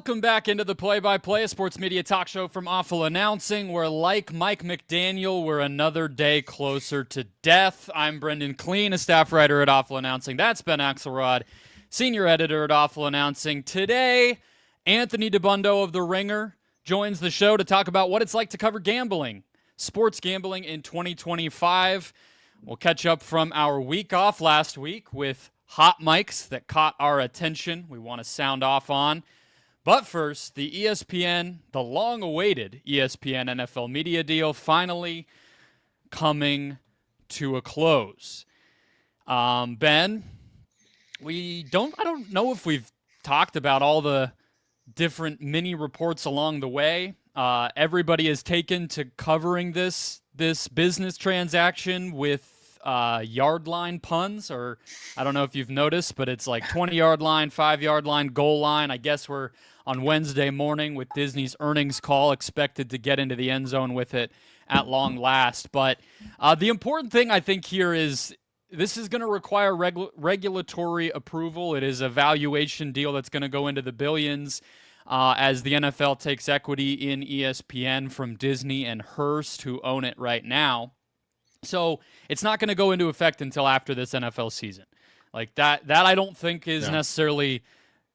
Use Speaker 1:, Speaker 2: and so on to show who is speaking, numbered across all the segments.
Speaker 1: Welcome back into the Play-by-Play, a sports media talk show from Awful Announcing. We're like Mike McDaniel, we're another day closer to death. I'm Brendon Kleen, a staff writer at Awful Announcing. That's Ben Axelrod, senior editor at Awful Announcing. Today, Anthony Dabbundo of The Ringer joins the show to talk about what it's like to cover gambling, sports gambling in 2025. We'll catch up from our week off last week with hot mics that caught our attention we want to sound off on. But first, the the long-awaited ESPN-NFL Media deal finally coming to a close. Ben, I don't know if we've talked about all the different mini reports along the way. Everybody has taken to covering this business transaction with yard line puns, or I don't know if you've noticed, but it's like 20-yard line, 5-yard line, goal line. I guess we're on Wednesday morning with Disney's earnings call, expected to get into the end zone with it at long last. But the important thing I think here is this is going to require regulatory approval. It is a valuation deal that's going to go into the billions as the NFL takes equity in ESPN from Disney and Hearst, who own it right now. So it's not going to go into effect until after this NFL season. Like that I don't think is necessarily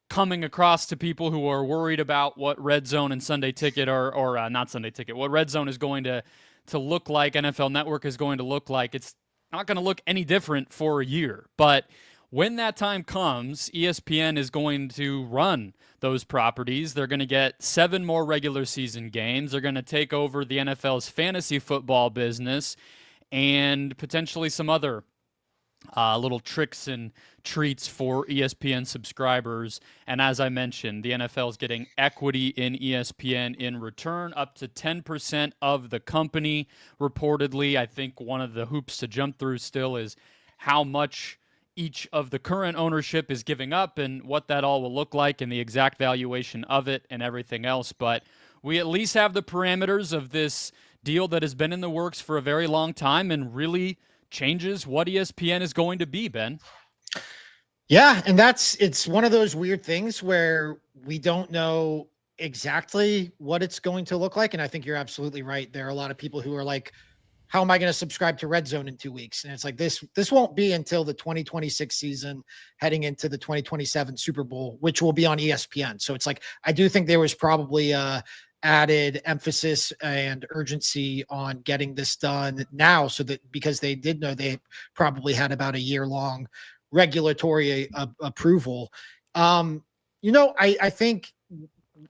Speaker 1: coming across to people who are worried about what Red Zone and Sunday Ticket or not Sunday Ticket, what Red Zone is going to look like, NFL Network is going to look like. It's not going to look any different for a year. But when that time comes, ESPN is going to run those properties. They're going to get 7 more regular season games. They're going to take over the NFL's fantasy football business and potentially some other little tricks and treats for ESPN subscribers. And as I mentioned, the NFL is getting equity in ESPN in return, up to 10% of the company, reportedly. I think one of the hoops to jump through still is how much each of the current ownership is giving up and what that all will look like and the exact valuation of it and everything else. But we at least have the parameters of this deal that has been in the works for a very long time and really changes what ESPN is going to be, Ben.
Speaker 2: Yeah, and it's one of those weird things where we don't know exactly what it's going to look like. And I think you're absolutely right. There are a lot of people who are like, how am I going to subscribe to Red Zone in 2 weeks? And it's like, this won't be until the 2026 season, heading into the 2027 Super Bowl, which will be on ESPN. So it's like, I do think there was probably added emphasis and urgency on getting this done now, so that because they did know they probably had about a year-long regulatory approval. I think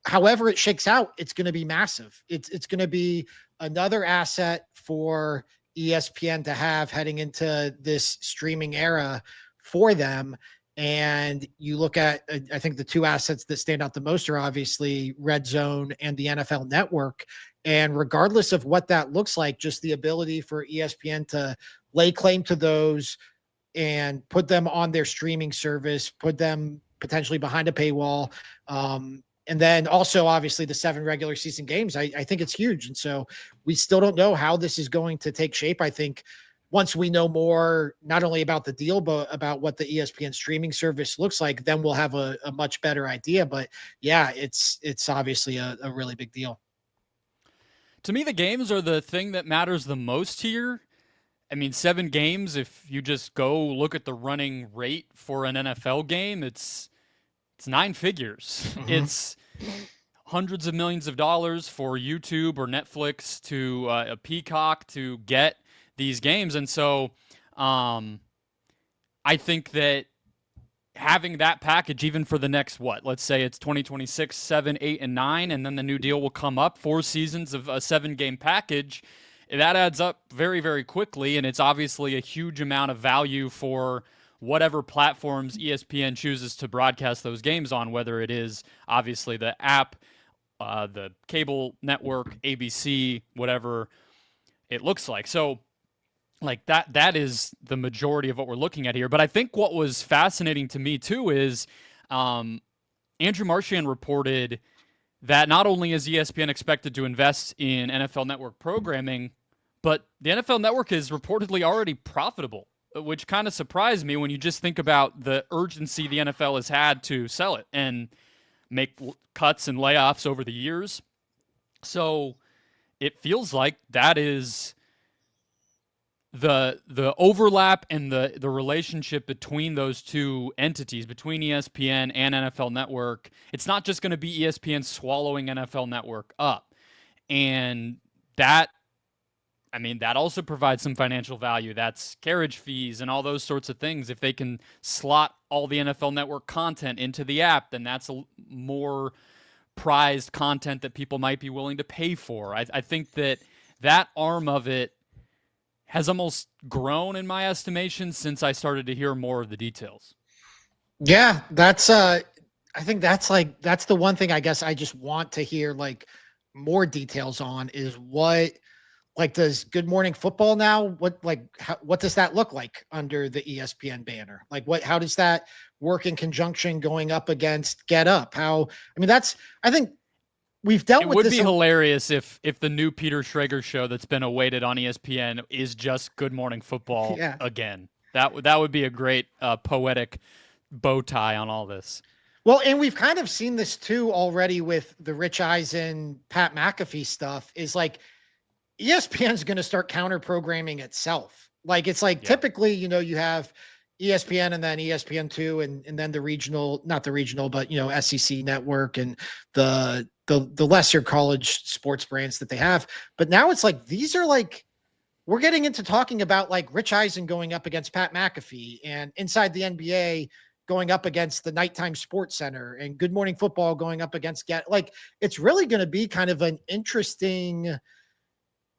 Speaker 2: however it shakes out, it's going to be massive. It's going to be another asset for ESPN to have heading into this streaming era for them. And you look at, I think the two assets that stand out the most are obviously Red Zone and the NFL Network. And regardless of what that looks like, just the ability for ESPN to lay claim to those and put them on their streaming service, put them potentially behind a paywall. And then also, obviously, the 7 regular season games, I think it's huge. And so we still don't know how this is going to take shape. I think once we know more, not only about the deal, but about what the ESPN streaming service looks like, then we'll have a much better idea. But yeah, it's obviously a really big deal.
Speaker 1: To me, the games are the thing that matters the most here. I mean, 7 games, if you just go look at the running rate for an NFL game, it's 9 figures. Mm-hmm. It's hundreds of millions of dollars for YouTube or Netflix to a Peacock to get these games. And so I think that having that package, even for the next, let's say it's 2026, 7, 8, and 9, and then the new deal will come up, 4 seasons of a 7-game package, that adds up very, very quickly. And it's obviously a huge amount of value for whatever platforms ESPN chooses to broadcast those games on, whether it is obviously the app, the cable network, ABC, whatever it looks like. So like that is the majority of what we're looking at here. But I think what was fascinating to me too is Andrew Marchand reported that not only is ESPN expected to invest in NFL Network programming, but the NFL Network is reportedly already profitable, which kind of surprised me when you just think about the urgency the NFL has had to sell it. And make cuts and layoffs over the years. So it feels like that is the overlap and the relationship between those two entities, between ESPN and NFL Network. It's not just going to be ESPN swallowing NFL Network up. And that, I mean, that also provides some financial value. That's carriage fees and all those sorts of things. If they can slot all the NFL Network content into the app, then that's a more prized content that people might be willing to pay for. I think that arm of it has almost grown in my estimation since I started to hear more of the details.
Speaker 2: Yeah, that's I think that's the one thing I guess I just want to hear like more details on is what, like, does Good Morning Football now, what does that look like under the ESPN banner? Like how does that work in conjunction going up against Get Up? I think we've dealt with this.
Speaker 1: It would be hilarious if the new Peter Schrager show that's been awaited on ESPN is just Good Morning Football again. That would be a great poetic bow tie on all this.
Speaker 2: Well, and we've kind of seen this too already with the Rich Eisen, Pat McAfee stuff, is like ESPN's going to start counter programming itself. Like it's like typically, you have ESPN and then ESPN2 and then the regional, not the regional, but SEC network and the lesser college sports brands that they have. But now it's like these are like, we're getting into talking about like Rich Eisen going up against Pat McAfee and Inside the NBA going up against the Nighttime Sports Center and Good Morning Football going up against like it's really going to be kind of an interesting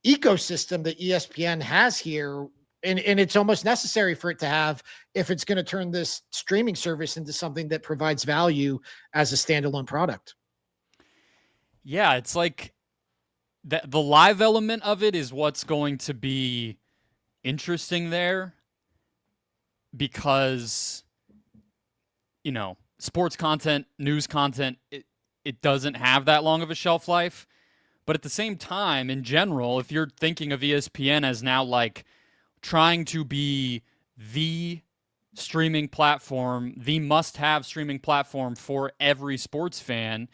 Speaker 2: ecosystem that ESPN has here. And it's almost necessary for it to have if it's going to turn this streaming service into something that provides value as a standalone product.
Speaker 1: Yeah, it's like the live element of it is what's going to be interesting there because, sports content, news content, it doesn't have that long of a shelf life. But at the same time, in general, if you're thinking of ESPN as now like trying to be the streaming platform, the must-have streaming platform for every sports fan,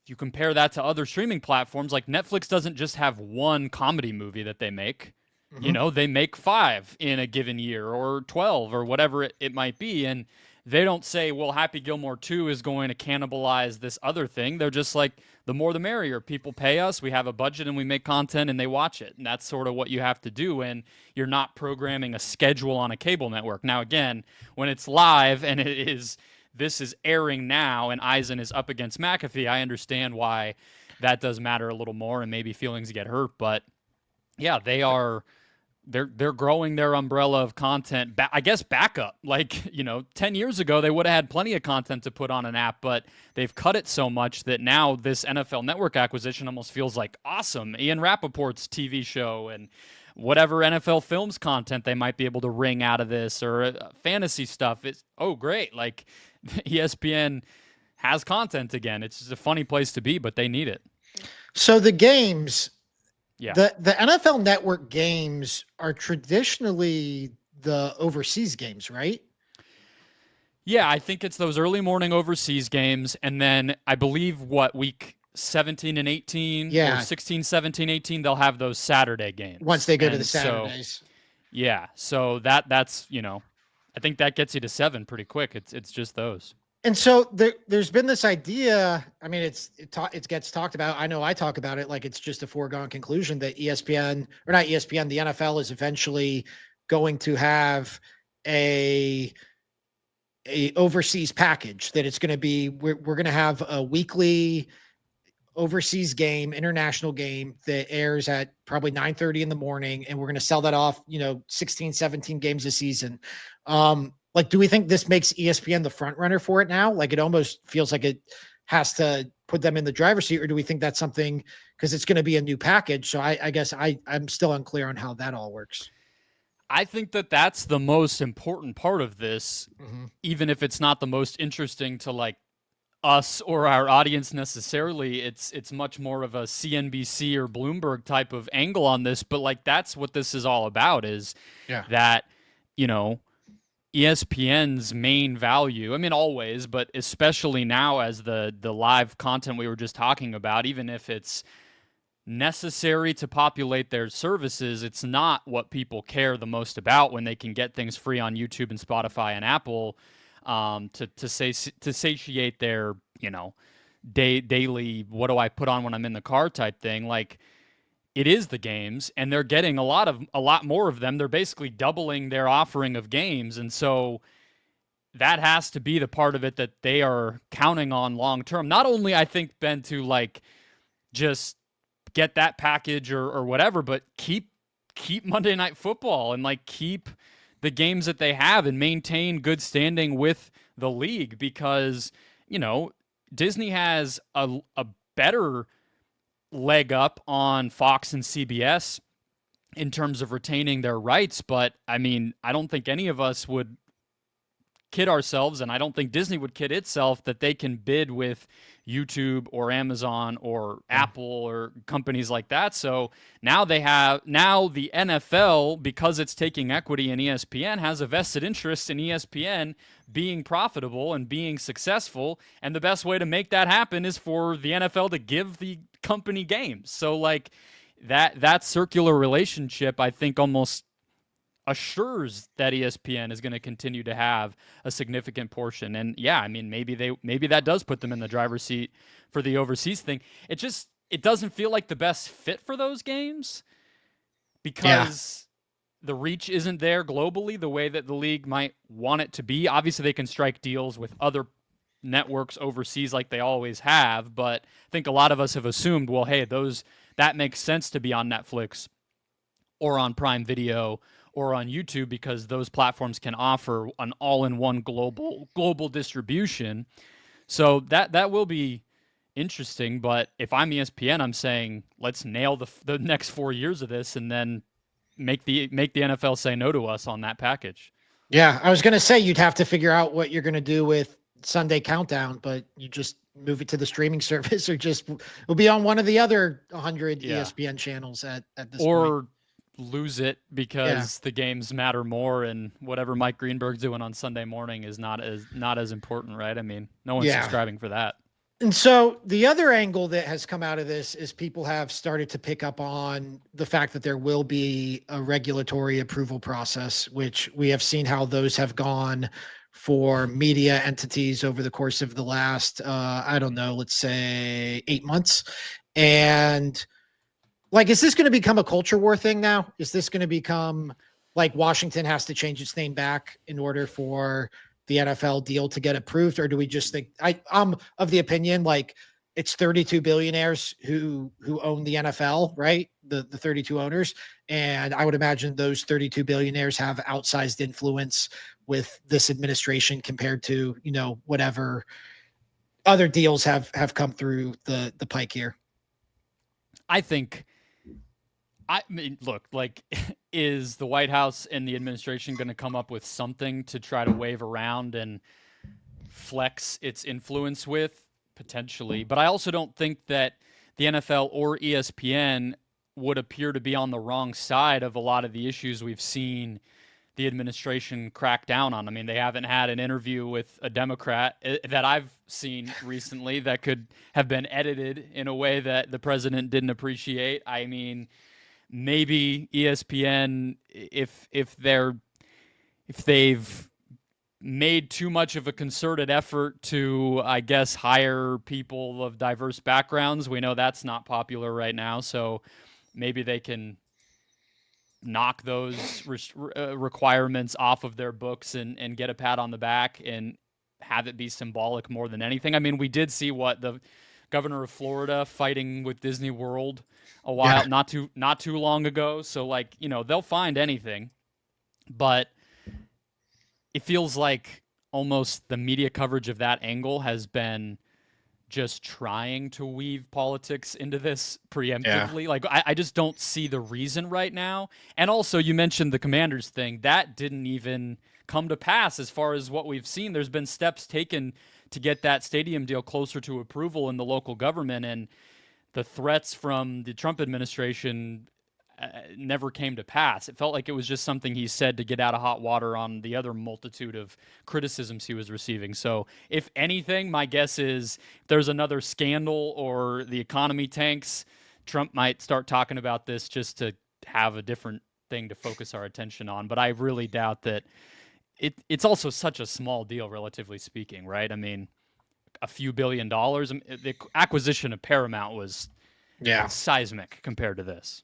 Speaker 1: if you compare that to other streaming platforms, like Netflix doesn't just have one comedy movie that they make. Mm-hmm. They make 5 in a given year or 12 or whatever it might be. And they don't say, well, Happy Gilmore 2 is going to cannibalize this other thing. They're just like, the more the merrier. People pay us, we have a budget, and we make content, and they watch it. And that's sort of what you have to do when you're not programming a schedule on a cable network. Now, again, when it's live and this is airing now and Eisen is up against McAfee, I understand why that does matter a little more and maybe feelings get hurt. But, yeah, they're growing their umbrella of content. I guess backup. Like, 10 years ago, they would have had plenty of content to put on an app, but they've cut it so much that now this NFL Network acquisition almost feels like awesome. Ian Rappaport's TV show and whatever NFL Films content they might be able to wring out of this or fantasy stuff. It's, oh, great. Like, ESPN has content again. It's just a funny place to be, but they need it.
Speaker 2: So the games...
Speaker 1: Yeah.
Speaker 2: The NFL Network games are traditionally the overseas games, right?
Speaker 1: Yeah, I think it's those early morning overseas games. And then I believe week 17 and 18 or 16, 17, 18, they'll have those Saturday games.
Speaker 2: Once they go to the Saturdays.
Speaker 1: So that's, I think that gets you to 7 pretty quick. It's just those.
Speaker 2: And so there's been this idea. I mean, it gets talked about. I know I talk about it like it's just a foregone conclusion that the NFL is eventually going to have a overseas package. That it's going to be we're going to have a weekly overseas game, international game that airs at probably 9:30 in the morning, and we're going to sell that off. 16, 17 games a season. Like, do we think this makes ESPN the front runner for it now? Like, it almost feels like it has to put them in the driver's seat, or do we think that's something because it's going to be a new package? So I guess I'm still unclear on how that all works.
Speaker 1: I think that's the most important part of this, even if it's not the most interesting to like us or our audience necessarily. It's much more of a CNBC or Bloomberg type of angle on this, but like that's what this is all about is that, ESPN's main value, I mean, always, but especially now as the live content we were just talking about, even if it's necessary to populate their services, it's not what people care the most about when they can get things free on YouTube and Spotify and Apple, to satiate their, daily, what do I put on when I'm in the car type thing. Like, it is the games, and they're getting a lot more of them. They're basically doubling their offering of games, and so that has to be the part of it that they are counting on long term. Not only, I think, Ben, to like just get that package or whatever, but keep Monday Night Football and like keep the games that they have and maintain good standing with the league, because Disney has a better leg up on Fox and CBS in terms of retaining their rights. But I mean, I don't think any of us would kid ourselves, and I don't think Disney would kid itself, that they can bid with YouTube or Amazon or Apple or companies like that. So now the NFL, because it's taking equity in ESPN, has a vested interest in ESPN being profitable and being successful. And the best way to make that happen is for the NFL to give the company games. So like that circular relationship, I think, almost assures that ESPN is going to continue to have a significant portion. And yeah, I mean, maybe that does put them in the driver's seat for the overseas thing. It doesn't feel like the best fit for those games, because the reach isn't there globally the way that the league might want it to be. Obviously, they can strike deals with other networks overseas like they always have, but I think a lot of us have assumed, well, hey, that makes sense to be on Netflix or on Prime Video or on YouTube, because those platforms can offer an all-in-one global distribution. So that will be interesting. But if I'm ESPN, I'm saying let's nail the next 4 years of this, and then make the NFL say no to us on that package.
Speaker 2: Yeah, I was going to say you'd have to figure out what you're going to do with Sunday Countdown, but you just move it to the streaming service, or just will be on one of the other 100 ESPN channels at this point.
Speaker 1: Lose it because the games matter more, and whatever Mike Greenberg's doing on Sunday morning is not as important, right? I mean, no one's subscribing for that.
Speaker 2: And so the other angle that has come out of this is people have started to pick up on the fact that there will be a regulatory approval process, which we have seen how those have gone for media entities over the course of the last, let's say 8 months. And like, is this going to become a culture war thing now? Is this going to become like Washington has to change its name back in order for the NFL deal to get approved? Or do we just think, I'm of the opinion, like, it's 32 billionaires who own the NFL, right? The 32 owners. And I would imagine those 32 billionaires have outsized influence with this administration compared to, whatever other deals have come through the pike here.
Speaker 1: I mean, look, like, is the White House and the administration going to come up with something to try to wave around and flex its influence with? Potentially. But I also don't think that the NFL or ESPN would appear to be on the wrong side of a lot of the issues we've seen the administration crack down on. I mean, they haven't had an interview with a Democrat that I've seen recently that could have been edited in a way that the president didn't appreciate. I mean, maybe ESPN, if they've made too much of a concerted effort to, I guess, hire people of diverse backgrounds. We know that's not popular right now, so maybe they can knock those requirements off of their books and get a pat on the back and have it be symbolic more than anything. I mean, we did see what the governor of Florida fighting with Disney World a while, not too long ago. So, like, they'll find anything, but it feels like almost the media coverage of that angle has been just trying to weave politics into this preemptively. Like, I just don't see the reason right now. And also, you mentioned the Commanders thing. That didn't even come to pass as far as what we've seen. There's been steps taken to get that stadium deal closer to approval in the local government, and the threats from the Trump administration never came to pass. It felt like it was just something he said to get out of hot water on the other multitude of criticisms he was receiving. So, if anything, my guess is if there's another scandal or the economy tanks, Trump might start talking about this just to have a different thing to focus our attention on. But I really doubt that it's also such a small deal, relatively speaking, right? I mean, a few $1 billion. The acquisition of Paramount was seismic compared to this.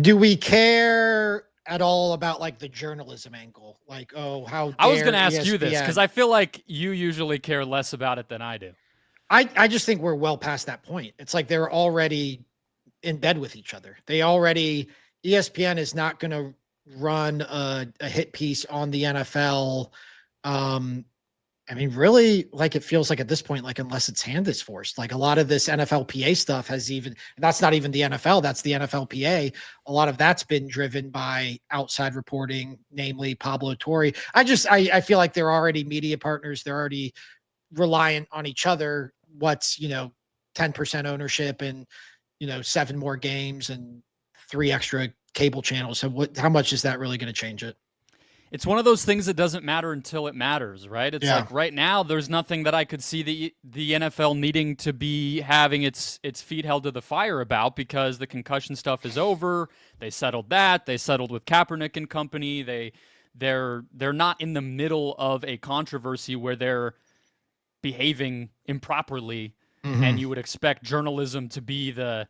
Speaker 2: Do we care at all about like the journalism angle? Like, oh, how
Speaker 1: I was going to ask
Speaker 2: ESPN?
Speaker 1: you this because I feel like you usually care less about it than I do.
Speaker 2: I just think we're well past that point. It's like they're already in bed with each other. ESPN is not going to run a hit piece on the NFL. I mean, really, like it feels like at this point, like unless its hand is forced, like a lot of this NFLPA stuff that's not even the NFL, that's the NFLPA. A lot of that's been driven by outside reporting, namely Pablo Torre. I feel like they're already media partners. They're already reliant on each other. What's, 10% ownership and, 7 more games and 3 extra cable channels. So how much is that really going to change it?
Speaker 1: It's one of those things that doesn't matter until it matters, right? It's like right now, there's nothing that I could see the NFL needing to be having its feet held to the fire about because the concussion stuff is over. They settled that. They settled with Kaepernick and company. They're not in the middle of a controversy where they're behaving improperly, and you would expect journalism to be the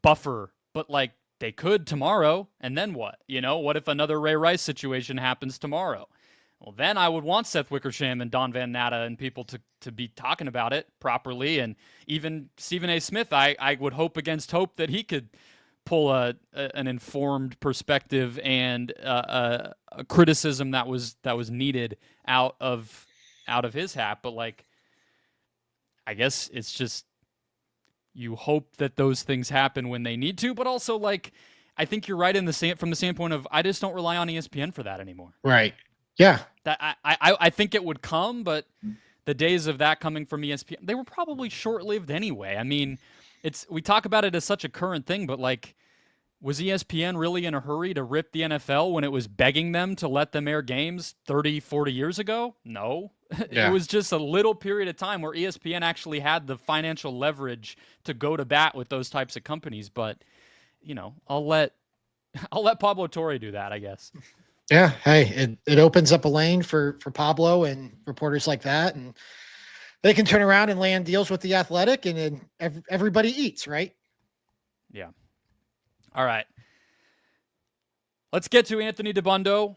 Speaker 1: buffer, but like. They could tomorrow, and then what? What if another Ray Rice situation happens tomorrow? Well, then I would want Seth Wickersham and Don Van Natta and people to be talking about it properly, and even Stephen A. Smith, I would hope against hope that he could pull an informed perspective and a criticism that was needed out of his hat. But like, I guess it's just. You hope that those things happen when they need to, but also like I think you're right from the standpoint of I just don't rely on ESPN for that anymore.
Speaker 2: Right. Yeah.
Speaker 1: That I think it would come, but the days of that coming from ESPN, they were probably short-lived anyway. I mean, we talk about it as such a current thing, but like was ESPN really in a hurry to rip the NFL when it was begging them to let them air games 30, 40 years ago? No. Yeah. It was just a little period of time where ESPN actually had the financial leverage to go to bat with those types of companies. But, I'll let Pablo Torre do that, I guess.
Speaker 2: Yeah. Hey, it opens up a lane for Pablo and reporters like that. And they can turn around and land deals with The Athletic and then everybody eats, right?
Speaker 1: Yeah. All right. Let's get to Anthony Dabbundo.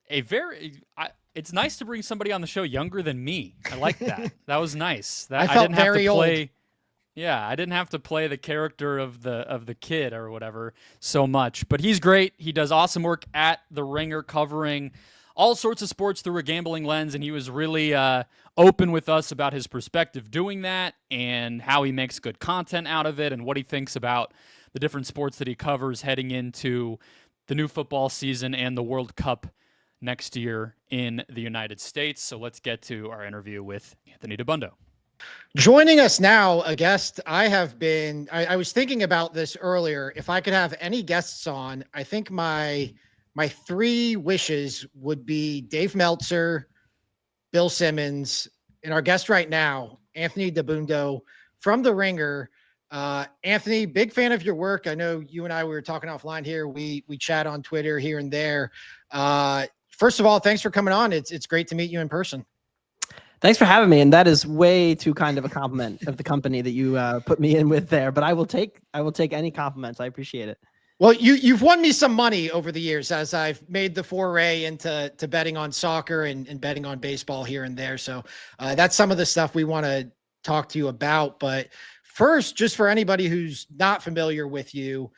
Speaker 1: It's nice to bring somebody on the show younger than me. I like that. That was nice.
Speaker 2: I felt very old.
Speaker 1: Yeah, I didn't have to play the character of the kid or whatever so much. But he's great. He does awesome work at The Ringer covering all sorts of sports through a gambling lens, and he was really open with us about his perspective doing that and how he makes good content out of it and what he thinks about the different sports that he covers heading into the new football season and the World Cup next year in the United States. So let's get to our interview with Anthony Dabbundo.
Speaker 2: Joining us now, a guest I was thinking about this earlier. If I could have any guests on, I think my 3 wishes would be Dave Meltzer, Bill Simmons, and our guest right now, Anthony Dabbundo from The Ringer. Anthony, big fan of your work. I know you and I, we were talking offline here. We chat on Twitter here and there. First of all, thanks for coming on. It's great to meet you in person.
Speaker 3: Thanks for having me. And that is way too kind of a compliment of the company that you put me in with there, but I will take any compliments. I appreciate it.
Speaker 2: Well, you've won me some money over the years as I've made the foray into betting on soccer and betting on baseball here and there. So that's some of the stuff we want to talk to you about. But first, just for anybody who's not familiar with you,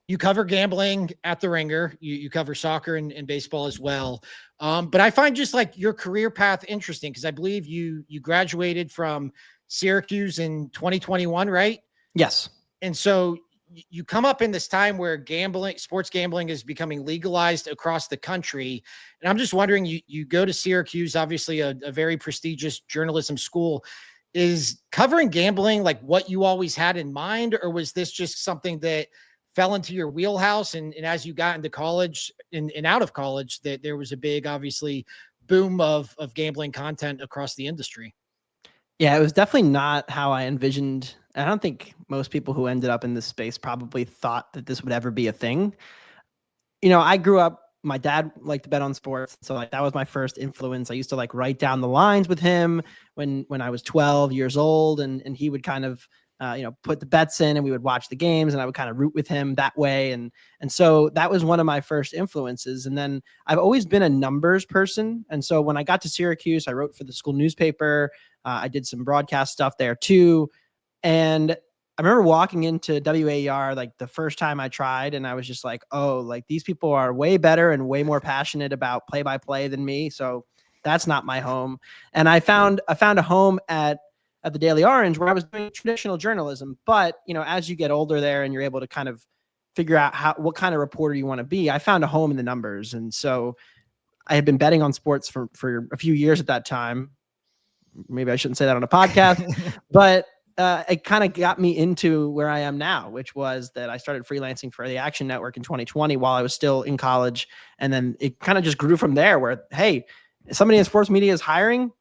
Speaker 2: you cover gambling at The Ringer. You cover soccer and baseball as well. But I find just like your career path interesting because I believe you graduated from Syracuse in 2021, right?
Speaker 3: Yes.
Speaker 2: And so you come up in this time where sports gambling is becoming legalized across the country. And I'm just wondering, you go to Syracuse, obviously a very prestigious journalism school. Is covering gambling like what you always had in mind, or was this just something that fell into your wheelhouse. And as you got into college and out of college, that there was a big, obviously, boom of gambling content across the industry.
Speaker 3: Yeah, it was definitely not how I envisioned. I don't think most people who ended up in this space probably thought that this would ever be a thing. I grew up, my dad liked to bet on sports. So like that was my first influence. I used to like write down the lines with him when I was 12 years old, and he would kind of put the bets in, and we would watch the games, and I would kind of root with him that way. And so that was one of my first influences. And then I've always been a numbers person. And so when I got to Syracuse, I wrote for the school newspaper. I did some broadcast stuff there too. And I remember walking into WAER like the first time I tried, and I was just like, oh, like these people are way better and way more passionate about play-by-play than me. So that's not my home. And I found a home at the Daily Orange where I was doing traditional journalism. But, as you get older there and you're able to kind of figure out what kind of reporter you want to be, I found a home in the numbers. And so I had been betting on sports for a few years at that time. Maybe I shouldn't say that on a podcast, but it kind of got me into where I am now, which was that I started freelancing for the Action Network in 2020 while I was still in college. And then it kind of just grew from there where, hey, somebody in sports media is hiring,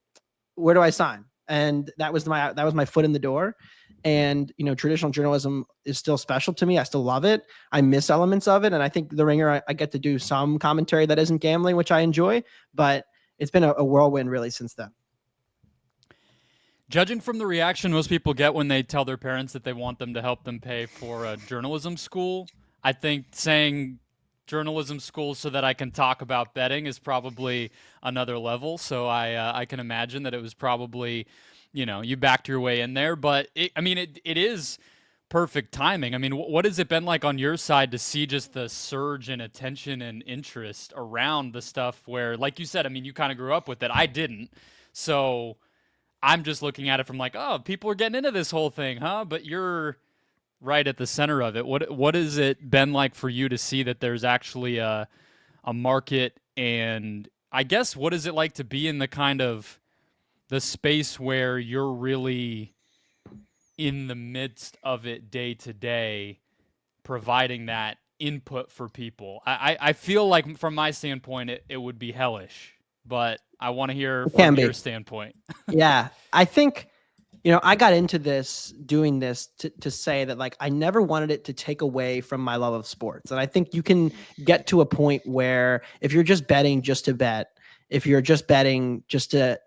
Speaker 3: where do I sign? And that was my foot in the door. And, traditional journalism is still special to me. I still love it. I miss elements of it. And I think The Ringer, I get to do some commentary that isn't gambling, which I enjoy, but it's been a whirlwind really since then.
Speaker 1: Judging from the reaction most people get when they tell their parents that they want them to help them pay for a journalism school, I think saying journalism school so that I can talk about betting is probably another level. So I can imagine that it was probably, you backed your way in there. But it is perfect timing. I mean, what has it been like on your side to see just the surge in attention and interest around the stuff where, like you said, I mean, you kind of grew up with it. I didn't. So I'm just looking at it from like, oh, people are getting into this whole thing, huh? But you're right at the center of it. What has it been like for you to see that there's actually a market? And I guess what is it like to be in the kind of the space where you're really in the midst of it day to day, providing that input for people? I feel like from my standpoint, it would be hellish, but I want to hear from your standpoint.
Speaker 3: Yeah, I think, I got into doing this to say that like I never wanted it to take away from my love of sports. And I think you can get to a point where if you're just betting just to bet, if you're just betting just to,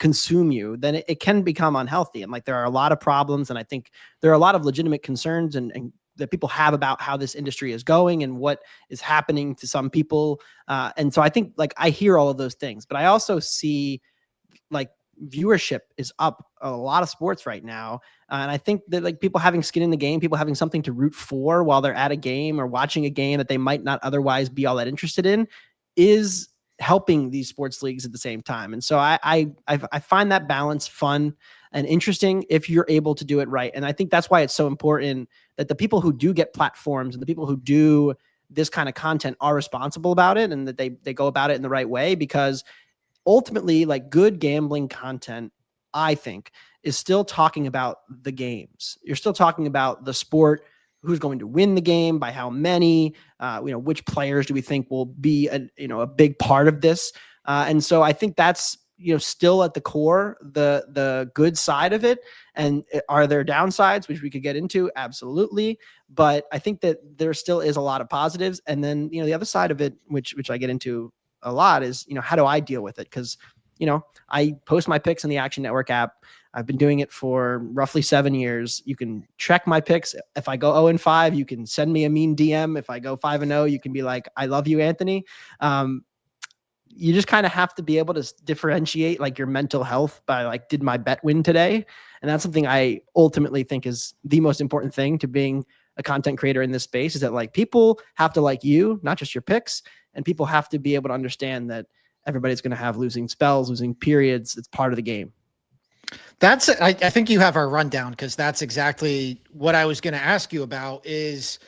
Speaker 3: consume you, then it can become unhealthy. And like there are a lot of problems. And I think there are a lot of legitimate concerns and that people have about how this industry is going and what is happening to some people. And so I think like I hear all of those things, but I also see like viewership is up a lot of sports right now. And I think that like people having skin in the game, people having something to root for while they're at a game or watching a game that they might not otherwise be all that interested in is helping these sports leagues at the same time. And so I find that balance fun and interesting if you're able to do it right. And I think that's why it's so important that the people who do get platforms and the people who do this kind of content are responsible about it and that they go about it in the right way, because ultimately like good gambling content, I think, is still talking about the games. You're still talking about the sport, who's going to win the game, by how many, which players do we think will be a big part of this. And so I think that's, still at the core, the good side of it. And are there downsides, which we could get into? Absolutely. But I think that there still is a lot of positives. And then, the other side of it, which I get into a lot is, how do I deal with it? Because, I post my picks in the Action Network app. I've been doing it for roughly 7 years. You can check my picks. If I go 0-5, you can send me a mean DM. If I go 5-0, you can be like, I love you, Anthony. You just kind of have to be able to differentiate like your mental health by like, did my bet win today? And that's something I ultimately think is the most important thing to being a content creator in this space, is that like people have to like you, not just your picks, and people have to be able to understand that everybody's going to have losing spells, losing periods. It's part of the game.
Speaker 2: I think you have our rundown, because that's exactly what I was going to ask you about is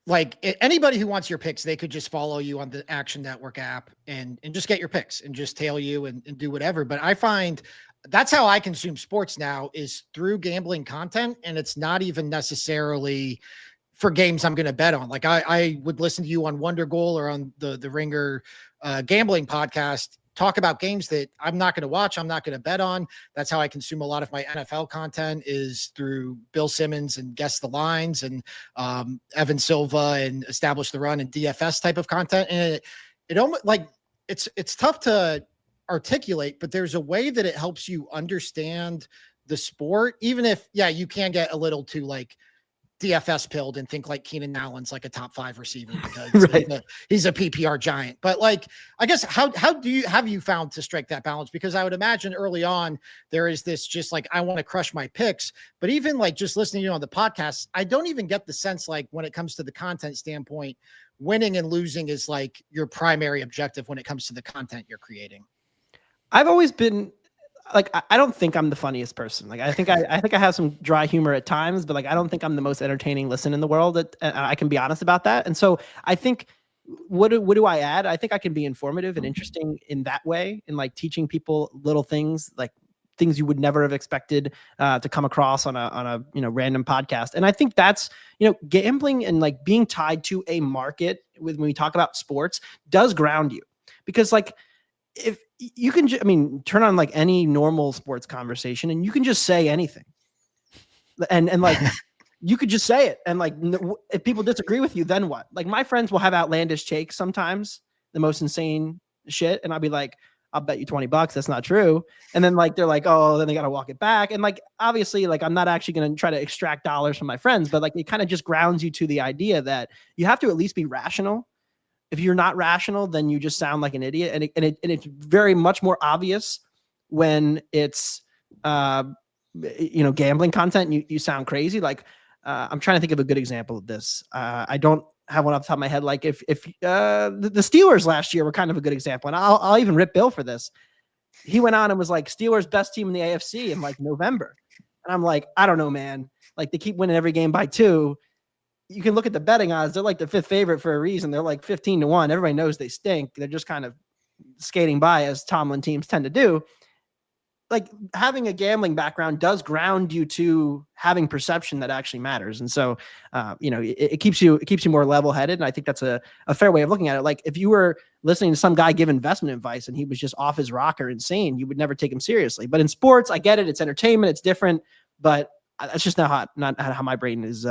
Speaker 2: like anybody who wants your picks, they could just follow you on the Action Network app and just get your picks and just tail you and do whatever. But I find that's how I consume sports now, is through gambling content. And it's not even necessarily for games I'm going to bet on. Like I would listen to you on Wonder Goal or on the Ringer gambling podcast, talk about games that I'm not going to watch. I'm not going to bet on. That's how I consume a lot of my NFL content, is through Bill Simmons and Guess the Lines and Evan Silva and Establish the Run and DFS type of content. And it almost like it's tough to articulate, but there's a way that it helps you understand the sport, even if, yeah, you can get a little too like DFS pilled and think like Keenan Allen's like a top 5 receiver because
Speaker 3: Right.
Speaker 2: he's a PPR giant. But like, I guess have you found to strike that balance? Because I would imagine early on there is this just like, I want to crush my picks, but even like just listening to you on the podcast, I don't even get the sense like when it comes to the content standpoint, winning and losing is like your primary objective when it comes to the content you're creating. I've
Speaker 3: always been like, I don't think I'm the funniest person. Like, I think I have some dry humor at times, but like, I don't think I'm the most entertaining listen in the world. I can be honest about that. And so I think, what do I add? I think I can be informative and interesting in that way, in like teaching people little things, like things you would never have expected to come across on a random podcast. And I think that's, gambling and like being tied to a market when we talk about sports does ground you, because like, if you can, turn on like any normal sports conversation and you can just say anything, and like you could just say it, and like if people disagree with you, then what? Like my friends will have outlandish takes sometimes, the most insane shit, and I'll be like, I'll bet you $20 that's not true, and then like they're like, oh, then they got to walk it back, and like obviously like I'm not actually going to try to extract dollars from my friends, but like it kind of just grounds you to the idea that you have to at least be rational. If you're not rational, then you just sound like an idiot. And it's very much more obvious when it's, gambling content. And you sound crazy. Like I'm trying to think of a good example of this. I don't have one off the top of my head. Like if the Steelers last year were kind of a good example, and I'll even rip Bill for this. He went on and was like, Steelers best team in the AFC in like November. And I'm like, I don't know, man. Like they keep winning every game by 2. You can look at the betting odds. They're like the 5th favorite for a reason. They're like 15-1. Everybody knows they stink. They're just kind of skating by, as Tomlin teams tend to do. Like having a gambling background does ground you to having perception that actually matters. And so, it keeps you more level-headed. And I think that's a fair way of looking at it. Like if you were listening to some guy give investment advice and he was just off his rocker insane, you would never take him seriously. But in sports, I get it. It's entertainment. It's different, but that's just not how my brain is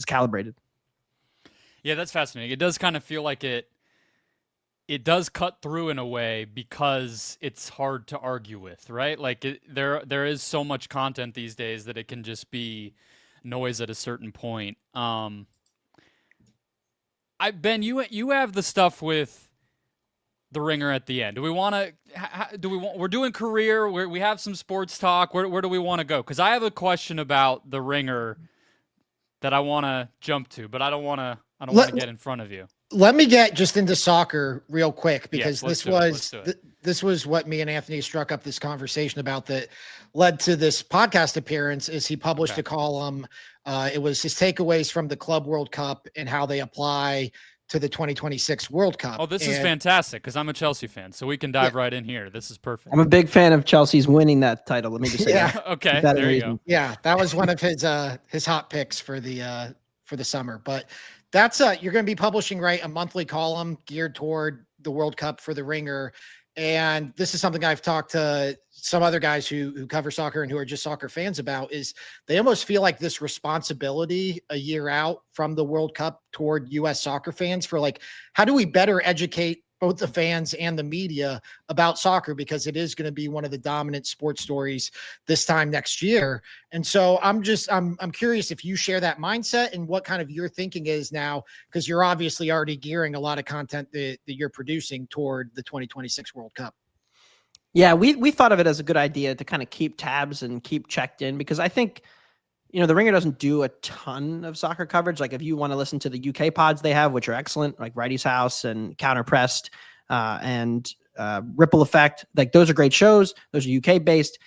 Speaker 3: calibrated.
Speaker 1: Yeah, that's fascinating. It does kind of feel like it does cut through in a way because it's hard to argue with, right? Like there is so much content these days that it can just be noise at a certain point. Ben, you have the stuff with the Ringer at the end. Do we want to? We're doing career. We have some sports talk. Where do we want to go? Because I have a question about the Ringer that I want to jump to, but I don't want to get in front of you.
Speaker 2: Let me get just into soccer real quick, because
Speaker 1: yes,
Speaker 2: this was what me and Anthony struck up this conversation about that led to this podcast appearance. Is he published a column. It was his takeaways from the Club World Cup and how they apply to the 2026 World Cup.
Speaker 1: Oh, this is fantastic, because I'm a Chelsea fan, so we can dive right in here. This is perfect.
Speaker 3: I'm a big fan of Chelsea's winning that title. Let me just say that.
Speaker 1: Okay, there you go.
Speaker 2: Yeah, that was one of his hot picks for the summer. But that's you're going to be publishing a monthly column geared toward the World Cup for the Ringer. And this is something I've talked to some other guys who cover soccer and who are just soccer fans about, is they almost feel like this responsibility a year out from the World Cup toward US soccer fans for like, how do we better educate both the fans and the media about soccer, because it is going to be one of the dominant sports stories this time next year. And so I'm curious if you share that mindset and what kind of your thinking is now, because you're obviously already gearing a lot of content that you're producing toward the 2026 World Cup.
Speaker 3: Yeah, we thought of it as a good idea to kind of keep tabs and keep checked in, because I think, the Ringer doesn't do a ton of soccer coverage. Like if you want to listen to the UK pods they have, which are excellent, like Righty's House and Counterpressed and Ripple Effect, like those are great shows. Those are UK based.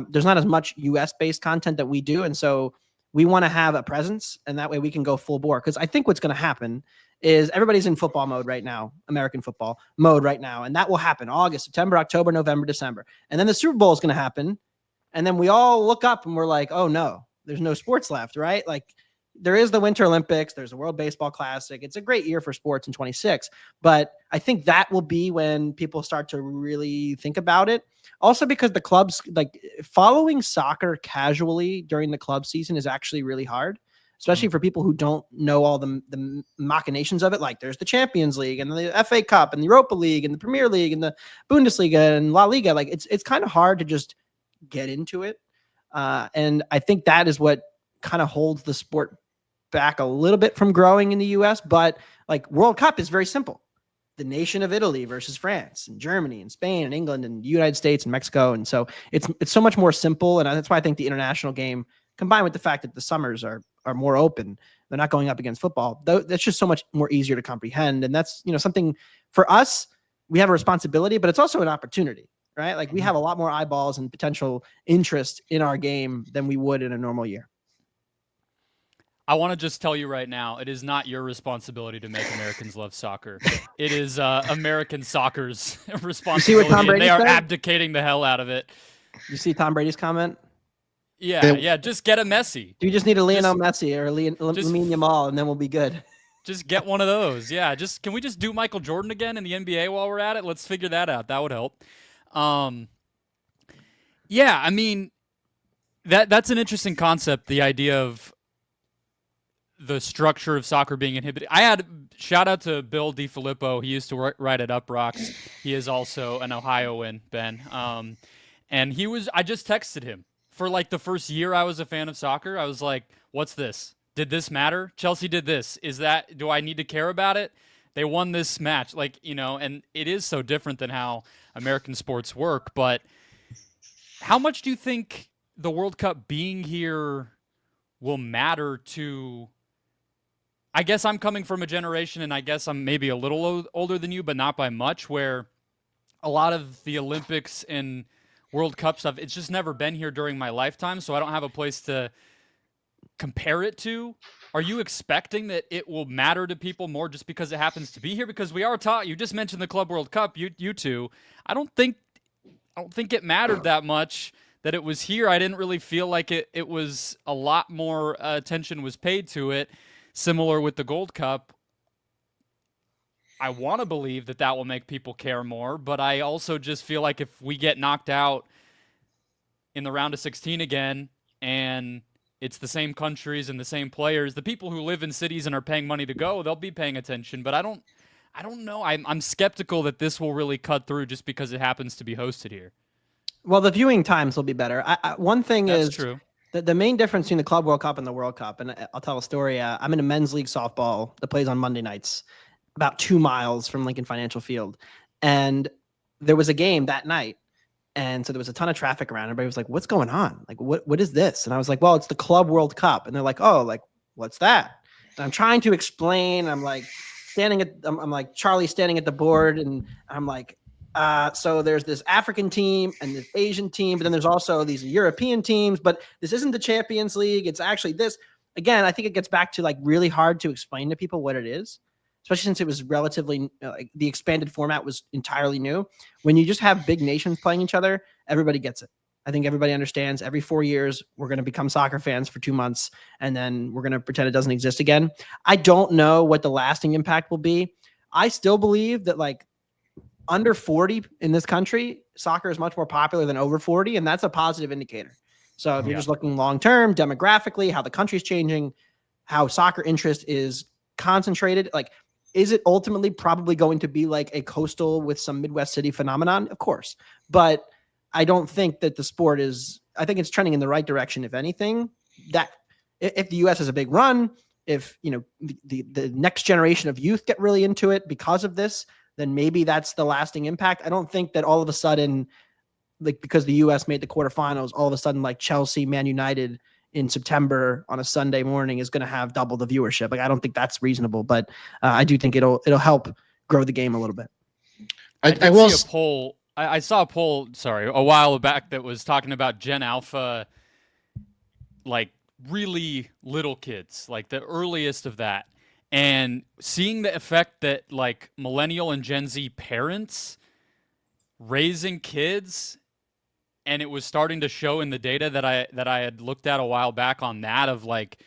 Speaker 3: There's not as much US based content that we do. And so we want to have a presence, and that way we can go full bore. Because I think what's going to happen is everybody's in football mode right now, American football mode right now. And that will happen August, September, October, November, December. And then the Super Bowl is going to happen. And then we all look up and we're like, oh no, there's no sports left, right? Like there is the Winter Olympics. There's the World Baseball Classic. It's a great year for sports in 26, but I think that will be when people start to really think about it. Also, because the clubs, like, following soccer casually during the club season is actually really hard, especially for people who don't know all the machinations of it. Like, there's the Champions League and the FA Cup and the Europa League and the Premier League and the Bundesliga and La Liga. Like, it's kind of hard to just get into it. And I think that is what kind of holds the sport back a little bit from growing in the US. But like, World Cup is very simple. The nation of Italy versus France and Germany and Spain and England and the United States and Mexico. And so it's so much more simple. And that's why I think the international game, combined with the fact that the summers are more open, they're not going up against football, that's just so much more easier to comprehend. And that's, something for us, we have a responsibility, but it's also an opportunity, right? Like, we have a lot more eyeballs and potential interest in our game than we would in a normal year.
Speaker 1: I want to just tell you right now, it is not your responsibility to make Americans love soccer. It is American soccer's responsibility, and they are abdicating the hell out of it.
Speaker 3: You see Tom Brady's comment?
Speaker 1: Yeah, just get a Messi.
Speaker 3: You just need a Lionel Messi or Lamine Yamal, and then we'll be good.
Speaker 1: Just get one of those. Yeah, can we just do Michael Jordan again in the NBA while we're at it? Let's figure that out. That would help. Yeah, I mean, that's an interesting concept, the idea of the structure of soccer being inhibited. I had shout out to Bill DiFilippo. He used to write at Up Rocks. He is also an Ohioan, Ben. And I just texted him for like the first year I was a fan of soccer. I was like, what's this? Did this matter? Chelsea did this. Do I need to care about it? They won this match. Like, and it is so different than how American sports work. But how much do you think the World Cup being here will matter to... I guess I'm coming from a generation, and I guess I'm maybe a little older than you, but not by much, where a lot of the Olympics and World Cup stuff, it's just never been here during my lifetime, so I don't have a place to compare it to. Are you expecting that it will matter to people more just because it happens to be here? Because we are taught, you just mentioned the Club World Cup, you two. I don't think it mattered that much that it was here. I didn't really feel like it was a lot more attention was paid to it. Similar with the Gold Cup, I want to believe that will make people care more, but I also just feel like if we get knocked out in the round of 16 again, and it's the same countries and the same players, the people who live in cities and are paying money to go, they'll be paying attention. But I don't know. I'm skeptical that this will really cut through just because it happens to be hosted here. Well,
Speaker 3: the viewing times will be better. One thing
Speaker 1: That's
Speaker 3: is
Speaker 1: true.
Speaker 3: The main difference between the Club World Cup and the World Cup, and I'll tell a story. I'm in a men's league softball that plays on Monday nights, about 2 miles from Lincoln Financial Field. And there was a game that night. And so there was a ton of traffic around. Everybody was like, what's going on? Like, what is this? And I was like, well, it's the Club World Cup. And they're like, oh, like, what's that? And I'm trying to explain. I'm like I'm like Charlie standing at the board. And I'm like, so there's this African team and this Asian team, but then there's also these European teams, but this isn't the Champions League. It's actually this. Again, I think it gets back to like really hard to explain to people what it is, especially since it was relatively, the expanded format was entirely new. When you just have big nations playing each other, everybody gets it. I think everybody understands every 4 years, we're going to become soccer fans for 2 months, and then we're going to pretend it doesn't exist again. I don't know what the lasting impact will be. I still believe that like under 40 in this country, soccer is much more popular than over 40, and that's a positive indicator. So if you're just looking long-term, demographically, how the country's changing, how soccer interest is concentrated, like, is it ultimately probably going to be like a coastal with some Midwest city phenomenon? Of course. But I don't think that the sport is, I think it's trending in the right direction. If anything, that if the US has a big run, if, the next generation of youth get really into it because of this, then maybe that's the lasting impact. I don't think that all of a sudden, like, because the US made the quarterfinals, all of a sudden, like Chelsea, Man United in September on a Sunday morning is going to have double the viewership. Like, I don't think that's reasonable, but I do think it'll help grow the game a little bit.
Speaker 1: I will see a poll. I saw a poll, a while back that was talking about Gen Alpha, like really little kids, like the earliest of that. And seeing the effect that like millennial and Gen Z parents raising kids, and it was starting to show in the data that I had looked at a while back on that, of like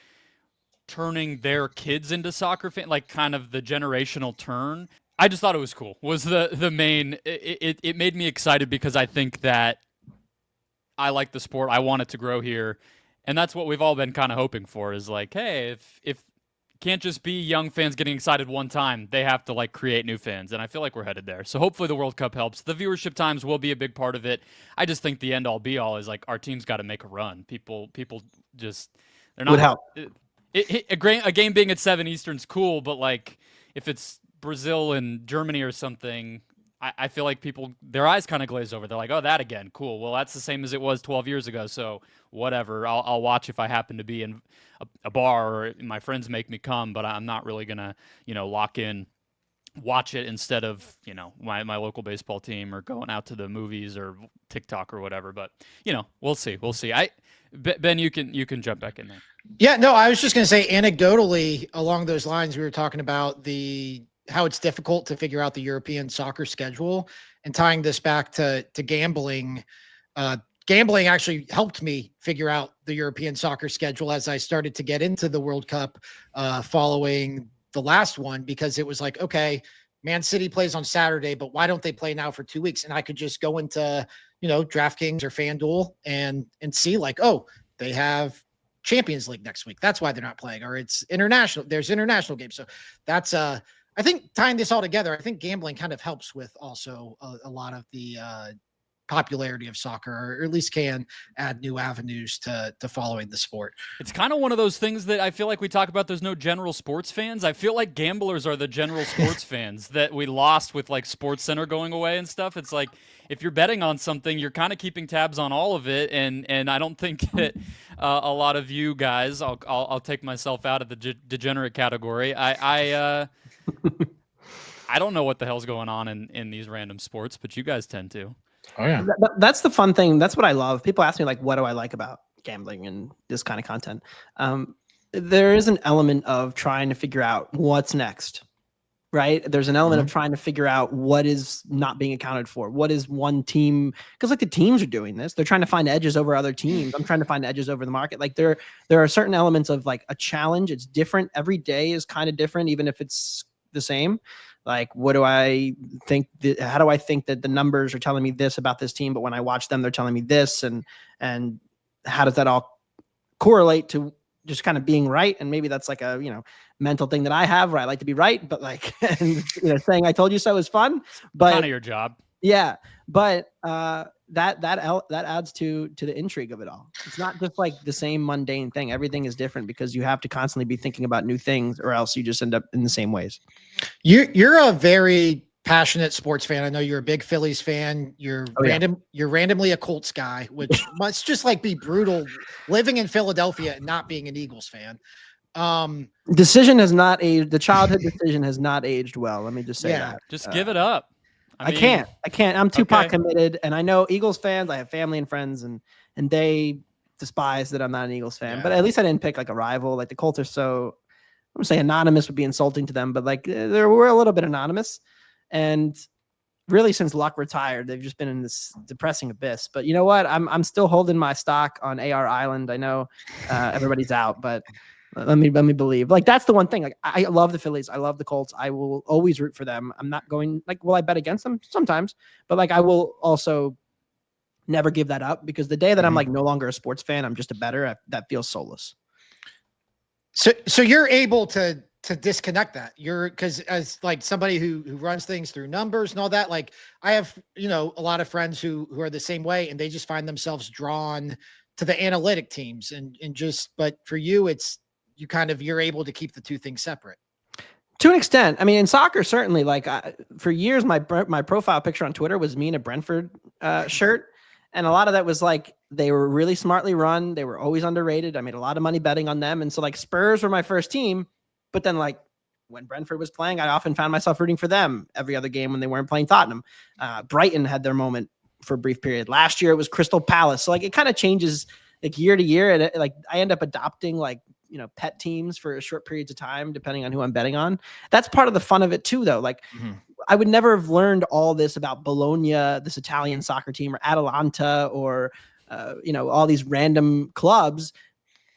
Speaker 1: turning their kids into soccer fans, like kind of the generational turn. I just thought it was cool. Was the main it made me excited because I think that I like the sport. I want it to grow here. And that's what we've all been kind of hoping for is like, hey, if can't just be young fans getting excited one time, they have to like create new fans. And I feel like we're headed there. So hopefully the World Cup helps. The viewership times will be a big part of it. I just think the end all be all is like our team's got to make a run. People just they're not
Speaker 3: Would help.
Speaker 1: A game being at 7 Eastern's cool, but like if it's Brazil and Germany or something, I feel like people, their eyes kind of glaze over. They're like, oh, that again. Cool. Well, that's the same as it was 12 years ago. So whatever. I'll watch if I happen to be in a bar or my friends make me come, but I'm not really going to, lock in, watch it instead of, my local baseball team or going out to the movies or TikTok or whatever. But, we'll see. We'll see. Ben, you can jump back in there.
Speaker 2: Yeah, no, I was just going to say anecdotally along those lines, we were talking about how it's difficult to figure out the European soccer schedule, and tying this back to gambling. Gambling actually helped me figure out the European soccer schedule as I started to get into the World Cup following the last one, because it was like, okay, Man City plays on Saturday, but why don't they play now for 2 weeks? And I could just go into, DraftKings or FanDuel and see like, oh, they have Champions League next week. That's why they're not playing, or it's international. There's international games. So that's I think tying this all together, I think gambling kind of helps with also a lot of the popularity of soccer, or at least can add new avenues to following the sport.
Speaker 1: It's kind of one of those things that I feel like we talk about. There's no general sports fans. I feel like gamblers are the general sports fans that we lost with like Sports Center going away and stuff. It's like, if you're betting on something, you're kind of keeping tabs on all of it. And I don't think that a lot of you guys, I'll take myself out of the degenerate category. I don't know what the hell's going on in these random sports, but you guys tend to.
Speaker 2: Oh yeah.
Speaker 3: That's the fun thing. That's what I love. People ask me like, what do I like about gambling and this kind of content? There is an element of trying to figure out what's next, right? There's an element of trying to figure out what is not being accounted for. What is one team? Because like the teams are doing this. They're trying to find edges over other teams. I'm trying to find edges over the market. Like there are certain elements of like a challenge. It's different. Every day is kind of different, even if it's the same. Like, what do I think? How do I think that the numbers are telling me this about this team, but when I watch them, they're telling me this, and how does that all correlate to just kind of being right? And maybe that's like a mental thing that I have where I like to be right, but like saying "I told you so" is fun, but
Speaker 1: kind of your job.
Speaker 3: Yeah, but that adds to the intrigue of it all. It's not just like the same mundane thing. Everything is different because you have to constantly be thinking about new things, or else you just end up in the same ways.
Speaker 2: You're a very passionate sports fan. I know you're a big Phillies fan. You're randomly a Colts guy, which must just like be brutal living in Philadelphia and not being an Eagles fan.
Speaker 3: Decision has not aged. The childhood decision has not aged well. Let me just say that.
Speaker 1: Just give it up.
Speaker 3: I can't. I'm Tupac committed, and I know Eagles fans. I have family and friends, and they despise that I'm not an Eagles fan. Yeah. But at least I didn't pick like a rival. Like the Colts are so, I'm gonna say anonymous would be insulting to them, but like we're a little bit anonymous. And really, since Luck retired, they've just been in this depressing abyss. But you know what? I'm still holding my stock on AR Island. I know everybody's out, but let me believe. Like that's the one thing. Like I love the Phillies. I love the Colts. I will always root for them. I'm not going like, will I bet against them sometimes? But like I will also never give that up, because the day that I'm like no longer a sports fan, I'm just a bettor. That feels soulless.
Speaker 2: So you're able to disconnect that. Because as like somebody who runs things through numbers and all that, like I have a lot of friends who are the same way, and they just find themselves drawn to the analytic teams and but for you you're able to keep the two things separate
Speaker 3: to an extent. I mean, in soccer, certainly, like for years, my profile picture on Twitter was me in a Brentford shirt. And a lot of that was like, they were really smartly run. They were always underrated. I made a lot of money betting on them. And so like Spurs were my first team, but then like when Brentford was playing, I often found myself rooting for them every other game when they weren't playing Tottenham. Brighton had their moment for a brief period. Last year it was Crystal Palace. So like it kind of changes like year to year. And like I end up adopting like, pet teams for short periods of time, depending on who I'm betting on. That's part of the fun of it too, though. Like I would never have learned all this about Bologna, this Italian soccer team, or Atalanta, or, all these random clubs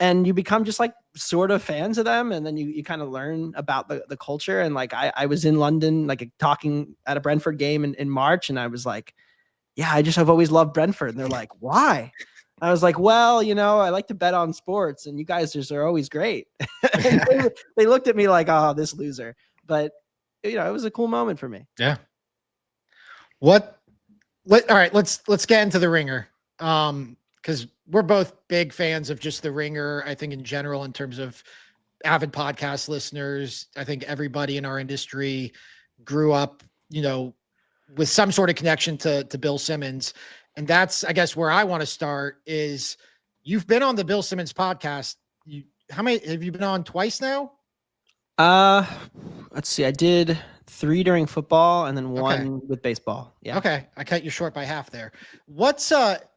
Speaker 3: and you become just like sort of fans of them. And then you kind of learn about the culture. And like, I was in London, like talking at a Brentford game in March. And I was like, yeah, I've always loved Brentford. And they're like, why? I was like, well, I like to bet on sports and you guys just are always great. They looked at me like, oh, this loser. But it was a cool moment for me.
Speaker 2: Yeah. All right, let's get into the Ringer. Because we're both big fans of just the Ringer, I think in general, in terms of avid podcast listeners. I think everybody in our industry grew up, with some sort of connection to Bill Simmons. And that's, I guess, where I want to start is you've been on the Bill Simmons podcast. How many have you been on? Twice now?
Speaker 3: Let's see. I did 3 during football and then 1 with baseball. Yeah.
Speaker 2: Okay. I cut you short by half there. What's that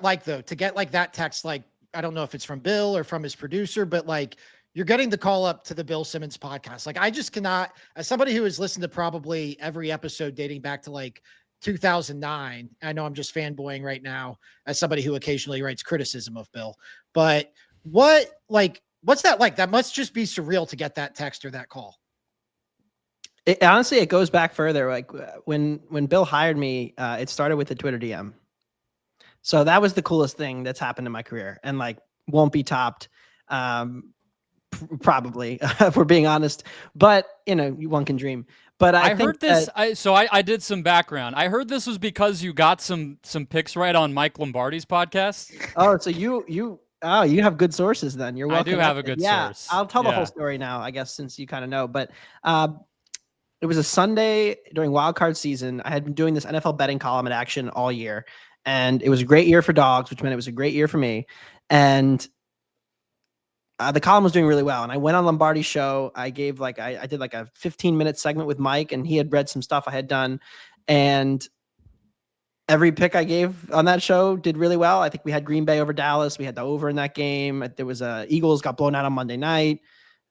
Speaker 2: like though, to get like that text? Like, I don't know if it's from Bill or from his producer, but like you're getting the call up to the Bill Simmons podcast. Like I just cannot, as somebody who has listened to probably every episode dating back to like 2009. I know I'm just fanboying right now as somebody who occasionally writes criticism of Bill, but what's that like? That must just be surreal to get that text or that call.
Speaker 3: Honestly, it goes back further. Like when Bill hired me, it started with the Twitter DM. So that was the coolest thing that's happened in my career and like won't be topped. Probably if we're being honest, but one can dream. But I
Speaker 1: heard this. I did some background. I heard this was because you got some picks right on Mike Lombardi's podcast.
Speaker 3: Oh, so you have good sources then. You're welcome.
Speaker 1: I do have a good source.
Speaker 3: I'll tell the whole story now, I guess, since you kind of know. But it was a Sunday during wildcard season. I had been doing this NFL betting column at Action all year, and it was a great year for dogs, which meant it was a great year for me. And the column was doing really well. And I went on Lombardi's show. I gave I did like a 15-minute segment with Mike, and he had read some stuff I had done. And every pick I gave on that show did really well. I think we had Green Bay over Dallas. We had the over in that game. There was Eagles got blown out on Monday night.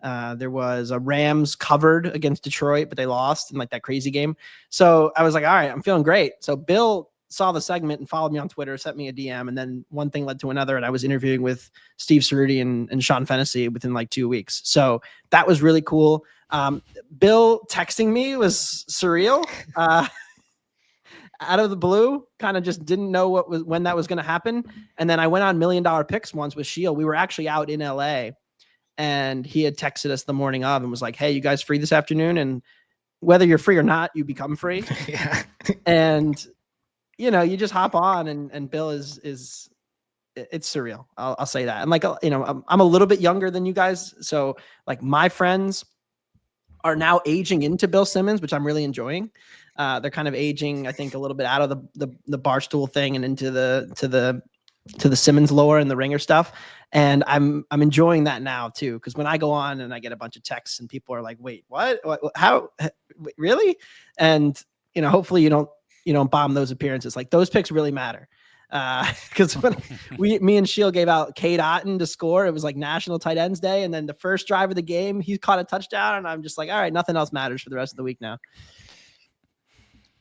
Speaker 3: There was a Rams covered against Detroit, but they lost in like that crazy game. So I was like, all right, I'm feeling great. So Bill saw the segment and followed me on Twitter, sent me a DM, and then one thing led to another. And I was interviewing with Steve Cerruti and Sean Fennessy within like 2 weeks. So that was really cool. Bill texting me was surreal. Out of the blue, kind of just didn't know when that was going to happen. And then I went on $1 Million Picks once with Shield. We were actually out in LA, and he had texted us the morning of and was like, hey, you guys free this afternoon? And whether you're free or not, you become free.
Speaker 2: Yeah.
Speaker 3: And you just hop on, and Bill is it's surreal. I'll say that. And like, I'm a little bit younger than you guys. So like my friends are now aging into Bill Simmons, which I'm really enjoying. They're kind of aging, I think, a little bit out of the Barstool thing and into the Simmons lore and the Ringer stuff. And I'm enjoying that now too. Cause when I go on and I get a bunch of texts and people are like, wait, what, how, really? And, hopefully you don't bomb those appearances. Like those picks really matter. Cause when me and Shield gave out Cade Otton to score, it was like National Tight Ends Day. And then the first drive of the game, he caught a touchdown, and I'm just like, all right, nothing else matters for the rest of the week now.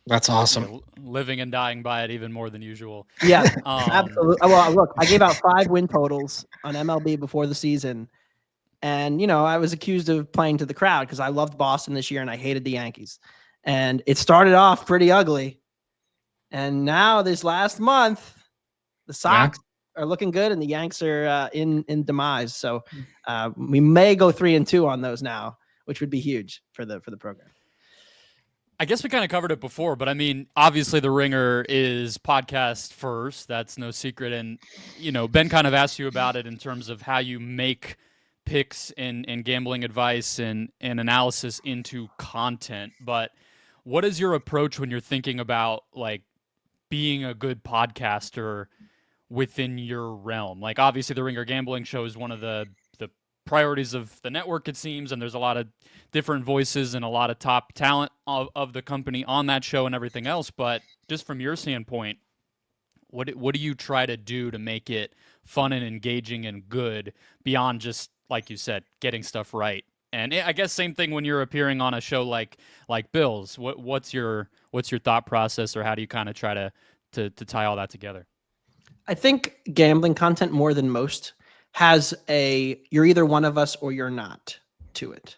Speaker 2: That's awesome.
Speaker 1: Living and dying by it even more than usual.
Speaker 3: Yeah, absolutely. Well, look, I gave out 5 win totals on MLB before the season. And, I was accused of playing to the crowd because I loved Boston this year and I hated the Yankees. And it started off pretty ugly. And now this last month, the Sox are looking good and the Yanks are in demise. So we may go 3-2 on those now, which would be huge for the program.
Speaker 1: I guess we kind of covered it before, but I mean, obviously the Ringer is podcast first. That's no secret. And, Ben kind of asked you about it in terms of how you make picks and gambling advice and analysis into content. But what is your approach when you're thinking about like being a good podcaster within your realm? Like obviously the Ringer Gambling Show is one of the priorities of the network, it seems, and there's a lot of different voices and a lot of top talent of the company on that show and everything else. But just from your standpoint, what do you try to do to make it fun and engaging and good beyond just, like you said, getting stuff right? And I guess same thing when you're appearing on a show like Bill's. What's your thought process, or how do you kind of try to tie all that together?
Speaker 3: I think gambling content more than most has you're either one of us or you're not to it.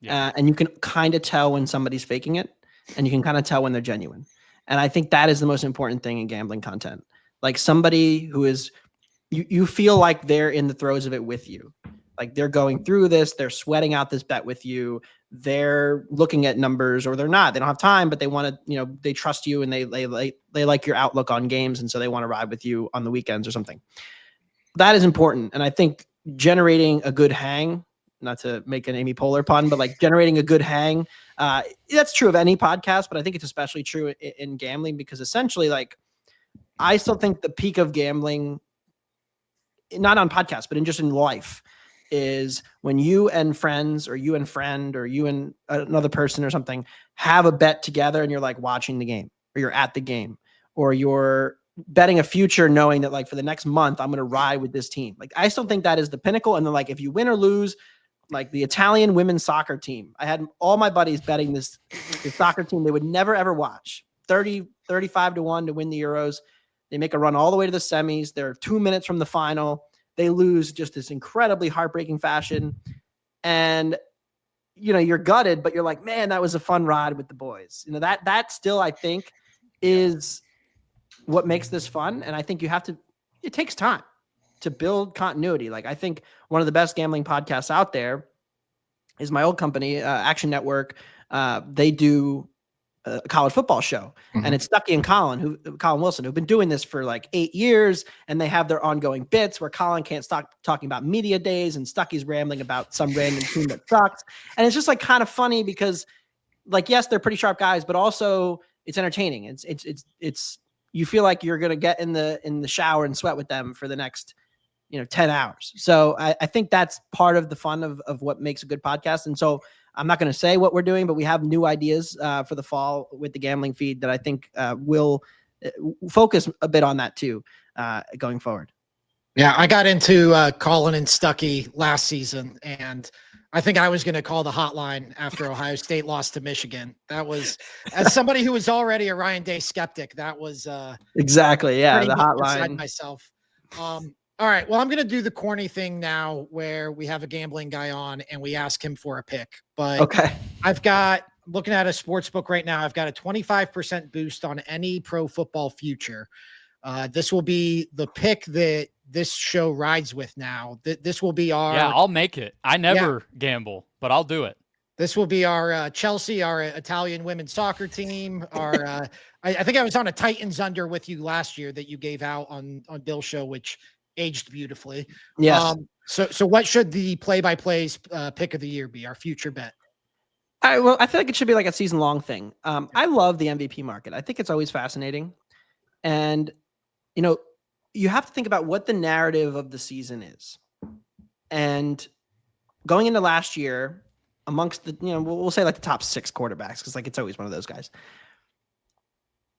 Speaker 1: Yeah.
Speaker 3: And you can kind of tell when somebody's faking it, and you can kind of tell when they're genuine. And I think that is the most important thing in gambling content. Like somebody who is, you feel like they're in the throes of it with you. Like they're going through this, they're sweating out this bet with you. They're looking at numbers, or they're not. They don't have time, but they want to, they trust you, and they like your outlook on games, and so they want to ride with you on the weekends or something. That is important. And I think generating a good hang, not to make an Amy Poehler pun, but like generating a good hang, that's true of any podcast, but I think it's especially true in gambling, because essentially, like, I still think the peak of gambling, not on podcasts, but just in life, is when you and friends, or you and friend, or you and another person or something have a bet together, and you're like watching the game, or you're at the game, or you're betting a future knowing that like for the next month, I'm going to ride with this team. Like, I still think that is the pinnacle. And then like, if you win or lose, like the Italian women's soccer team, I had all my buddies betting this soccer team they would never, ever watch. 35-1 to win the Euros. They make a run all the way to the semis. They're 2 minutes from the final. They lose just this incredibly heartbreaking fashion. And, you're gutted, but you're like, man, that was a fun ride with the boys. That still, I think, is what makes this fun. And I think it takes time to build continuity. Like, I think one of the best gambling podcasts out there is my old company, Action Network. They do a college football show, and it's Stuckey and Colin Wilson, who've been doing this for like 8 years, and they have their ongoing bits where Colin can't stop talking about media days, and Stuckey's rambling about some random team that sucks. And it's just like kind of funny because, like, yes, they're pretty sharp guys, but also it's entertaining. It's you feel like you're gonna get in the shower and sweat with them for the next 10 hours. So I think that's part of the fun of what makes a good podcast. And so I'm not going to say what we're doing, but we have new ideas for the fall with the gambling feed that I think will focus a bit on that too, going forward.
Speaker 2: Yeah, I got into Colin and Stuckey last season, and I think I was going to call the hotline after Ohio State lost to Michigan. That was, as somebody who was already a Ryan Day skeptic, that was
Speaker 3: exactly, yeah, the hotline.
Speaker 2: Myself. All right, well, I'm going to do the corny thing now where we have a gambling guy on and we ask him for a pick. But
Speaker 3: okay,
Speaker 2: looking at a sports book right now, I've got a 25% boost on any pro football future. This will be the pick that this show rides with now. This will be our...
Speaker 1: Yeah, I'll make it. I never gamble, but I'll do it.
Speaker 2: This will be our Chelsea, our Italian women's soccer team. Our I think I was on a Titans under with you last year that you gave out on Bill's show, which aged beautifully.
Speaker 3: Yes.
Speaker 2: So what should the play-by-plays pick of the year be? Our future bet.
Speaker 3: Well, I feel like it should be like a season-long thing. I love the MVP market. I think it's always fascinating. And, you have to think about what the narrative of the season is. And going into last year, amongst the, we'll say like the top 6 quarterbacks, because like it's always one of those guys.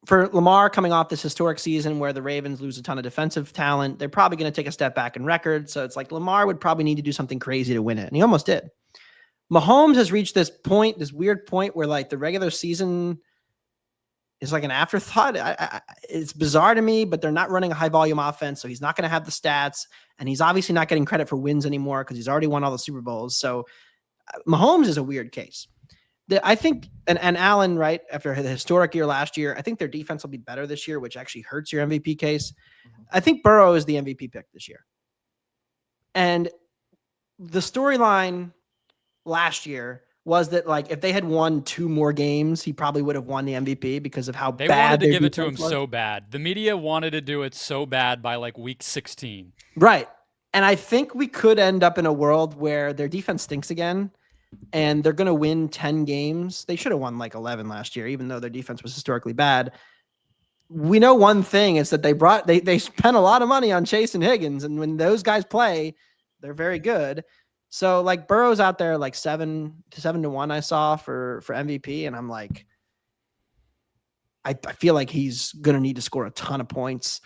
Speaker 3: For Lamar coming off this historic season where the Ravens lose a ton of defensive talent, they're probably going to take a step back in record. So it's like Lamar would probably need to do something crazy to win it. And he almost did. Mahomes has reached this weird point where like the regular season is like an afterthought. It's bizarre to me, but they're not running a high volume offense. So he's not going to have the stats, and he's obviously not getting credit for wins anymore because he's already won all the Super Bowls. So Mahomes is a weird case. I think, and Allen, right, after the historic year last year, I think their defense will be better this year, which actually hurts your MVP case. I think Burrow is the MVP pick this year. And the storyline last year was that, like, if they had won 2 more games, he probably would have won the MVP because of how
Speaker 1: they
Speaker 3: bad
Speaker 1: wanted to give it to him
Speaker 3: was.
Speaker 1: so bad. The media wanted to do it so bad by like week 16.
Speaker 3: Right. And I think we could end up in a world where their defense stinks again, and they're going to win 10 games. They should have won like 11 last year, even though their defense was historically bad. We know one thing is that they spent a lot of money on Chase and Higgins. And when those guys play, they're very good. So like Burrow's out there like 7-1 I saw for MVP. And I'm like, I feel like he's going to need to score a ton of points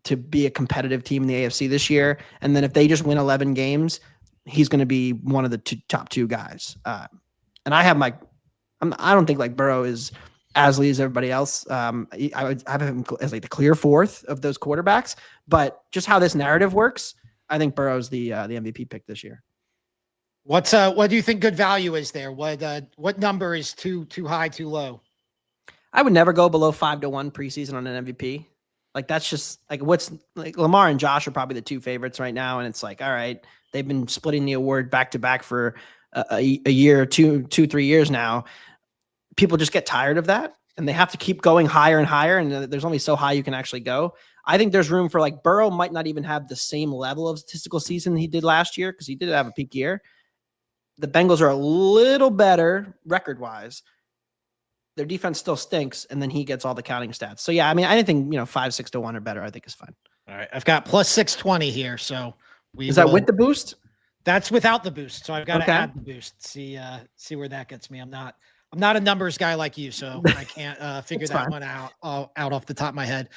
Speaker 3: to be a competitive team in the AFC this year. And then if they just win 11 games, he's going to be one of the top 2 guys. And I have I don't think like Burrow is as lead as everybody else. I would have him as like the clear 4th of those quarterbacks, but just how this narrative works, I think Burrow's the MVP pick this year.
Speaker 2: What do you think good value is there? What number is too high, too low?
Speaker 3: I would never go below 5-1 preseason on an MVP. Like that's just like what's like Lamar and Josh are probably the two favorites right now. And it's like, all right, they've been splitting the award back to back for a year, 3 years now. People just get tired of that and they have to keep going higher and higher. And there's only so high you can actually go. I think there's room for like Burrow might not even have the same level of statistical season he did last year because he did have a peak year. The Bengals are a little better record wise. Their defense still stinks, and then he gets all the counting stats. So yeah, I mean, anything 5-6-1 or better, I think is fine.
Speaker 2: All right, I've got plus 620 here. So
Speaker 3: is that with the boost?
Speaker 2: That's without the boost. So I've got to add the boost. See where that gets me. I'm not a numbers guy like you, so I can't figure that one out off the top of my head.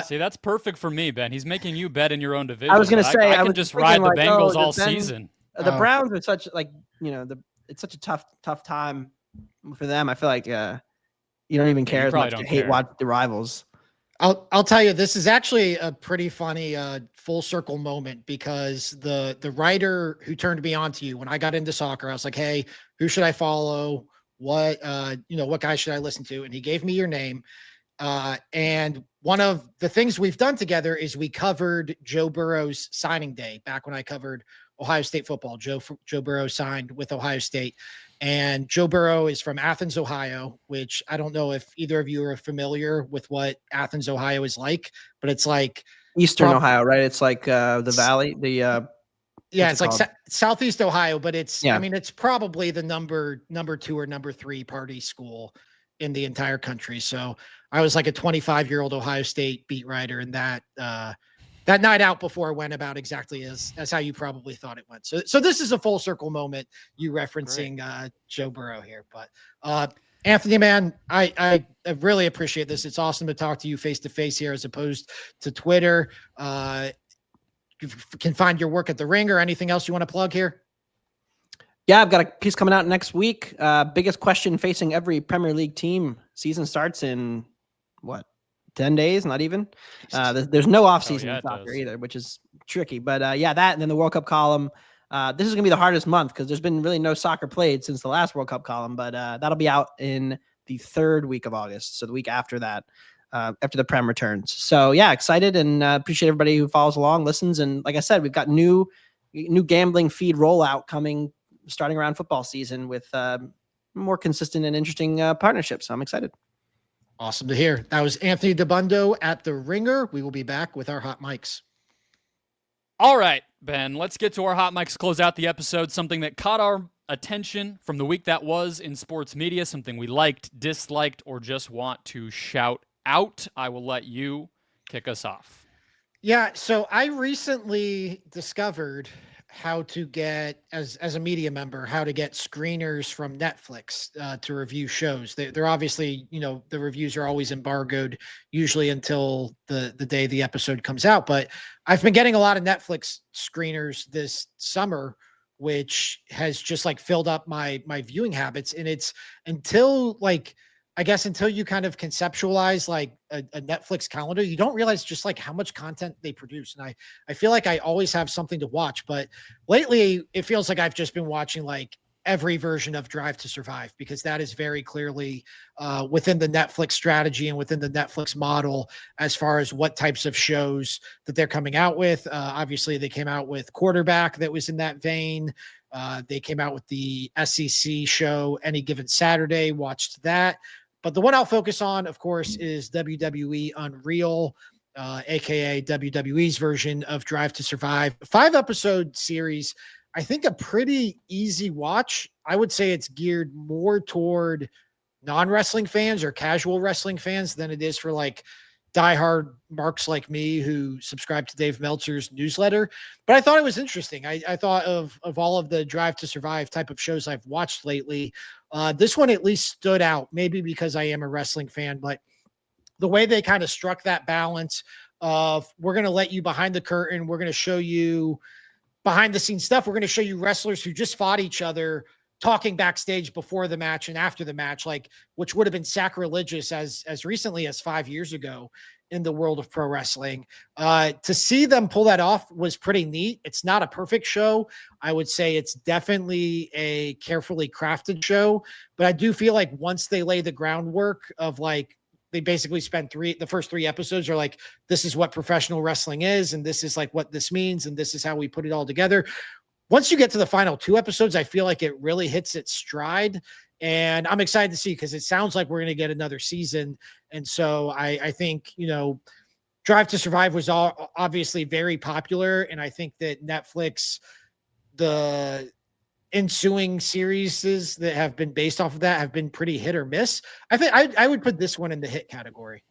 Speaker 1: See, that's perfect for me, Ben. He's making you bet in your own division.
Speaker 3: I was going to say
Speaker 1: I can just ride the Bengals all season.
Speaker 3: The Browns are such it's such a tough time for them. I feel like you don't even care as much. You hate watch the rivals.
Speaker 2: I'll tell you, this is actually a pretty funny full circle moment because the writer who turned me on to you when I got into soccer, I was like, hey, who should I follow? What guy should I listen to? And he gave me your name. And one of the things we've done together is we covered Joe Burrow's signing day back when I covered Ohio State football. Joe Burrow signed with Ohio State. And Joe Burrow is from Athens, Ohio, which I don't know if either of you are familiar with what Athens, Ohio is like, but it's like
Speaker 3: Eastern Ohio, right? It's like the valley,
Speaker 2: it's like Southeast Ohio, but it's, I mean, it's probably the number 2 or number 3 party school in the entire country. So I was like a 25-year-old Ohio State beat writer, and that night out before went about exactly as how you probably thought it went. So this is a full circle moment, you referencing Joe Burrow here. But Anthony, man, I really appreciate this. It's awesome to talk to you face to face here as opposed to Twitter. You can find your work at The Ring or anything else you want to plug here.
Speaker 3: Yeah, I've got a piece coming out next week. Biggest question facing every Premier League team. Season starts in 10 days, not even. There's no offseason in soccer either, which is tricky. But that and then the World Cup column. This is going to be the hardest month because there's been really no soccer played since the last World Cup column. But that'll be out in the 3rd week of August. So the week after that, after the Prem returns. So yeah, excited and appreciate everybody who follows along, listens. And like I said, we've got new gambling feed rollout coming starting around football season with more consistent and interesting partnerships. So I'm excited.
Speaker 2: Awesome to hear. That was Anthony Dabbundo at The Ringer. We will be back with our hot mics.
Speaker 1: All right, Ben, let's get to our hot mics, close out the episode. Something that caught our attention from the week that was in sports media, something we liked, disliked, or just want to shout out. I will let you kick us off.
Speaker 2: Yeah, so I recently discovered how to get, as a media member, how to get screeners from Netflix to review shows. They're obviously, the reviews are always embargoed, usually until the day the episode comes out. But I've been getting a lot of Netflix screeners this summer, which has just like filled up my viewing habits. And it's until you kind of conceptualize like a Netflix calendar, you don't realize just like how much content they produce. And I feel like I always have something to watch, but lately it feels like I've just been watching like every version of Drive to Survive, because that is very clearly within the Netflix strategy and within the Netflix model as far as what types of shows that they're coming out with. Obviously they came out with Quarterback that was in that vein. They came out with the SEC show Any Given Saturday, watched that. But the one I'll focus on, of course, is WWE Unreal, aka WWE's version of Drive to Survive. 5-episode series. I think a pretty easy watch. I would say it's geared more toward non-wrestling fans or casual wrestling fans than it is for like diehard marks like me who subscribe to Dave Meltzer's newsletter. But I thought it was interesting. I thought of all of the Drive to Survive type of shows I've watched lately, this one at least stood out, maybe because I am a wrestling fan, but the way they kind of struck that balance of, we're going to let you behind the curtain. We're going to show you behind the scenes stuff. We're going to show you wrestlers who just fought each other talking backstage before the match and after the match, like, which would have been sacrilegious as recently as 5 years ago. in the world of pro wrestling. To see them pull that off was pretty neat. It's not a perfect show. I would say it's definitely a carefully crafted show, but I do feel like once they lay the groundwork of like, they basically spent the first 3 episodes are like, this is what professional wrestling is. And this is like what this means. And this is how we put it all together. Once you get to the final 2 episodes, I feel like it really hits its stride. And I'm excited to see, because it sounds like we're going to get another season. And so I think, Drive to Survive was obviously very popular. And I think that Netflix, the ensuing series that have been based off of that have been pretty hit or miss. I think I would put this one in the hit category.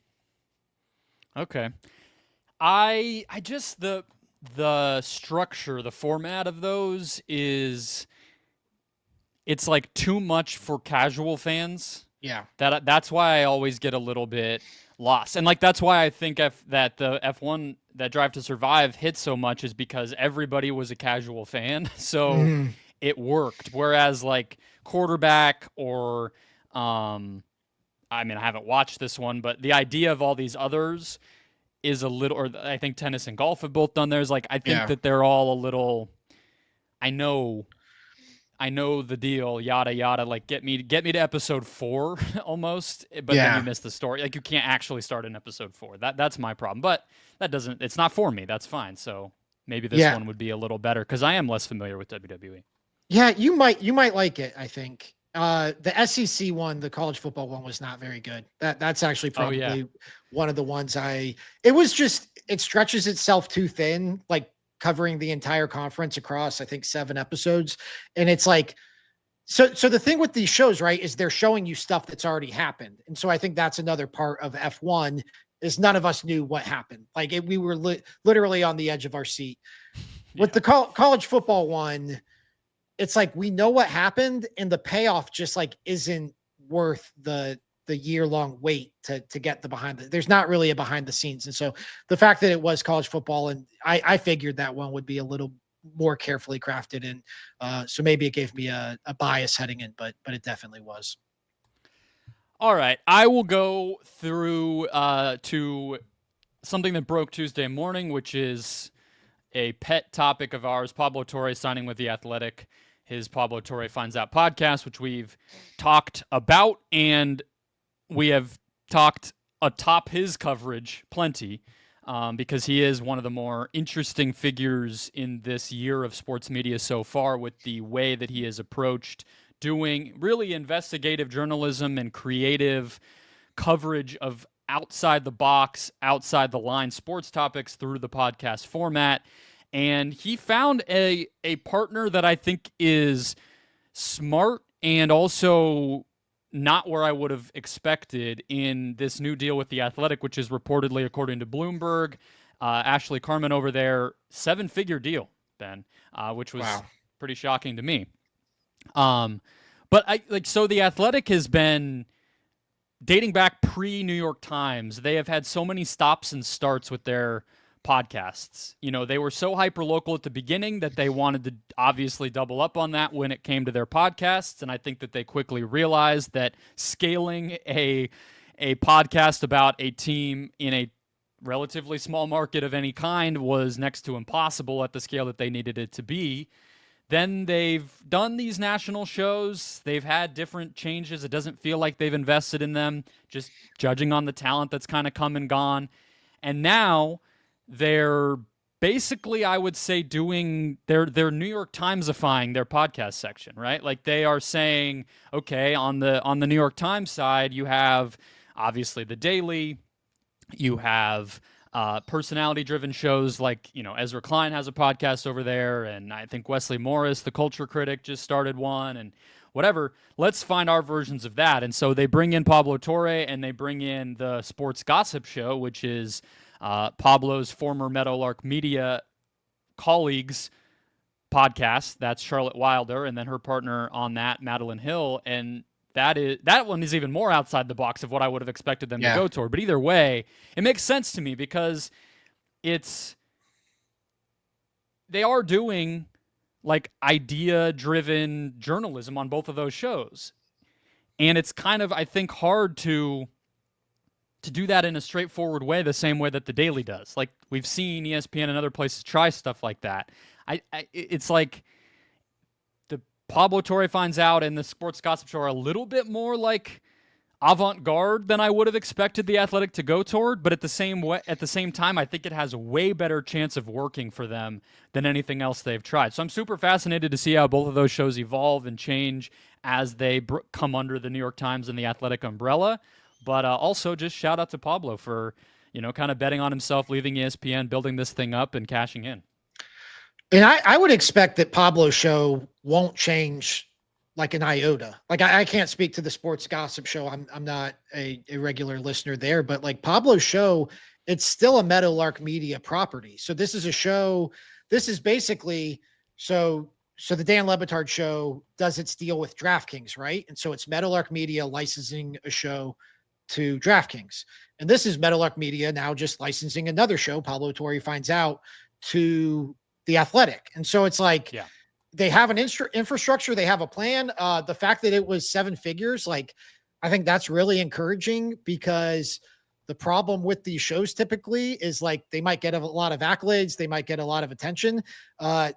Speaker 1: Okay. I just, the structure, the format of those is, it's like too much for casual fans.
Speaker 2: Yeah.
Speaker 1: That's why I always get a little bit lost. And like, that's why I think that the F1, that Drive to Survive hit so much, is because everybody was a casual fan. So it worked. Whereas like Quarterback or, I haven't watched this one, but the idea of all these others is a little, or I think tennis and golf have both done theirs. Like, I think that they're all a little, I know the deal, yada yada. Like, get me to episode 4 almost, but then you miss the story. Like, you can't actually start in episode 4. That's my problem. But it's not for me. That's fine. So maybe this one would be a little better, because I am less familiar with WWE. Yeah,
Speaker 2: you might like it. I think the SEC one, the college football one, was not very good. That's actually probably one of the ones it stretches itself too thin, like covering the entire conference across, I think, 7 episodes. And it's like, so the thing with these shows, right, is they're showing you stuff that's already happened. And so I think that's another part of F1 is none of us knew what happened. Like we were literally on the edge of our seat. With the college football one, it's like, we know what happened, and the payoff just like isn't worth the year-long wait to get there's not really a behind the scenes. And so the fact that it was college football, and I figured that one would be a little more carefully crafted. And so maybe it gave me a bias heading in, but it definitely was.
Speaker 1: All right. I will go through to something that broke Tuesday morning, which is a pet topic of ours, Pablo Torre signing with The Athletic, his Pablo Torre Finds Out podcast, which we've talked about, and we have talked atop his coverage plenty, because he is one of the more interesting figures in this year of sports media so far, with the way that he has approached doing really investigative journalism and creative coverage of outside the box, outside the line sports topics through the podcast format. And he found a partner that I think is smart and also not where I would have expected in this new deal with The Athletic, which is reportedly, according to Bloomberg, Ashley Carmen over there, 7-figure deal, Ben, which was pretty shocking to me. But so The Athletic has been dating back pre-New York Times. They have had so many stops and starts with their podcasts. They were so hyper-local at the beginning that they wanted to obviously double up on that when it came to their podcasts, and I think that they quickly realized that scaling a podcast about a team in a relatively small market of any kind was next to impossible at the scale that they needed it to be. Then they've done these national shows. They've had different changes. It doesn't feel like they've invested in them, just judging on the talent that's kind of come and gone. And now they're basically, I would say, they're New York Times-ifying their podcast section, right? Like, they are saying, okay, on the New York Times side, you have obviously The Daily, you have personality-driven shows like, Ezra Klein has a podcast over there, and I think Wesley Morris, the culture critic, just started one, and whatever. Let's find our versions of that. And so they bring in Pablo Torre, and they bring in the Sports Gossip Show, which is Pablo's former Meadowlark Media colleagues' podcast. That's Charlotte Wilder, and then her partner on that, Madeline Hill, and that one is even more outside the box of what I would have expected them to go toward. But either way, it makes sense to me, because they are doing like idea-driven journalism on both of those shows. And it's kind of, I think, hard to to do that in a straightforward way, the same way that the Daily does. Like we've seen ESPN and other places try stuff like that. It's like the Pablo Torre Finds Out and the Sports Gossip Show are a little bit more like avant-garde than I would have expected the Athletic to go toward, but at the same time, I think it has a way better chance of working for them than anything else they've tried. So I'm super fascinated to see how both of those shows evolve and change as they come under the New York Times and the Athletic umbrella. But also just shout out to Pablo for, kind of betting on himself, leaving ESPN, building this thing up and cashing in.
Speaker 2: And I would expect that Pablo's show won't change like an iota. Like I can't speak to the Sports Gossip Show. I'm not a regular listener there, but like Pablo's show, it's still a Meadowlark Media property. So this is a show. This is basically so the Dan Le Batard show does its deal with DraftKings, right? And so it's Meadowlark Media licensing a show to DraftKings, and this is Meadowlark Media now just licensing another show, Pablo Torre Finds Out, to the Athletic. And so it's like,
Speaker 1: yeah.
Speaker 2: They have an infrastructure. They have a plan. The fact that it was 7 figures, like, I think that's really encouraging, because the problem with these shows typically is like they might get a lot of accolades. They might get a lot of attention.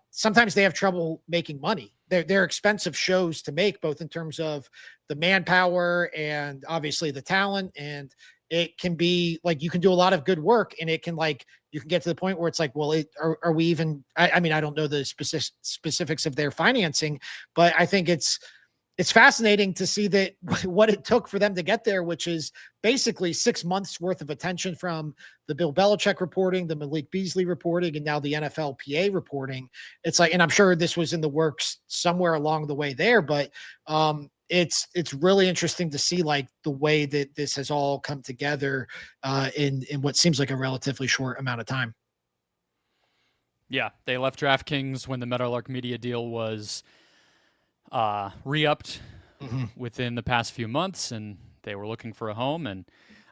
Speaker 2: Sometimes they have trouble making money. They're expensive shows to make, both in terms of the manpower and obviously the talent. And it can be like, you can do a lot of good work, and it can you can get to the point where it's like, well, are we even, I mean, I don't know the specifics of their financing, but I think it's fascinating to see that what it took for them to get there, which is basically 6 months worth of attention from the Bill Belichick reporting, the Malik Beasley reporting, and now the NFLPA reporting. It's like, and I'm sure this was in the works somewhere along the way there, but it's really interesting to see like the way that this has all come together in what seems like a relatively short amount of time.
Speaker 1: Yeah, they left DraftKings when the Meadowlark Media deal was re-upped within the past few months, and they were looking for a home. And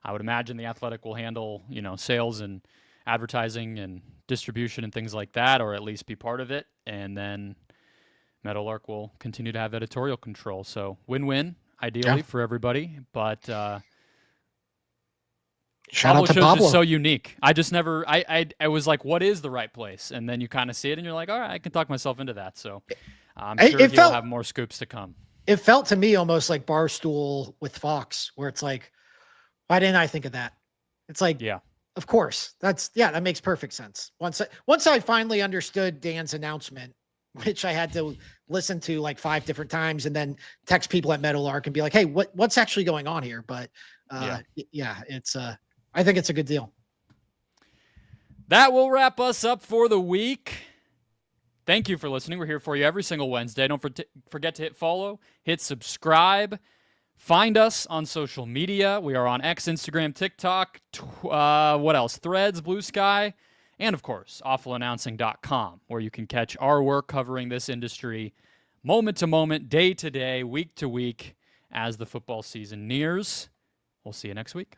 Speaker 1: I would imagine the Athletic will handle, sales and advertising and distribution and things like that, or at least be part of it. And then Meadowlark will continue to have editorial control. So win-win, ideally, for everybody. But
Speaker 2: shout out to
Speaker 1: show's
Speaker 2: Pablo.
Speaker 1: just so unique. I just never, I was like, what is the right place? And then you kind of see it, and you're like, all right, I can talk myself into that. So I'm sure he'll have more scoops to come.
Speaker 2: It felt to me almost like Barstool with Fox, where it's like, why didn't I think of that? It's like,
Speaker 1: yeah,
Speaker 2: of course. That makes perfect sense. Once I finally understood Dan's announcement, which I had to listen to like 5 different times and then text people at Meadowlark and be like, hey, what's actually going on here? But it's I think it's a good deal.
Speaker 1: That will wrap us up for the week. Thank you for listening. We're here for you every single Wednesday. Don't forget to hit follow, hit subscribe. Find us on social media. We are on X, Instagram, TikTok, what else? Threads, Blue Sky, and, of course, awfulannouncing.com, where you can catch our work covering this industry moment to moment, day to day, week to week as the football season nears. We'll see you next week.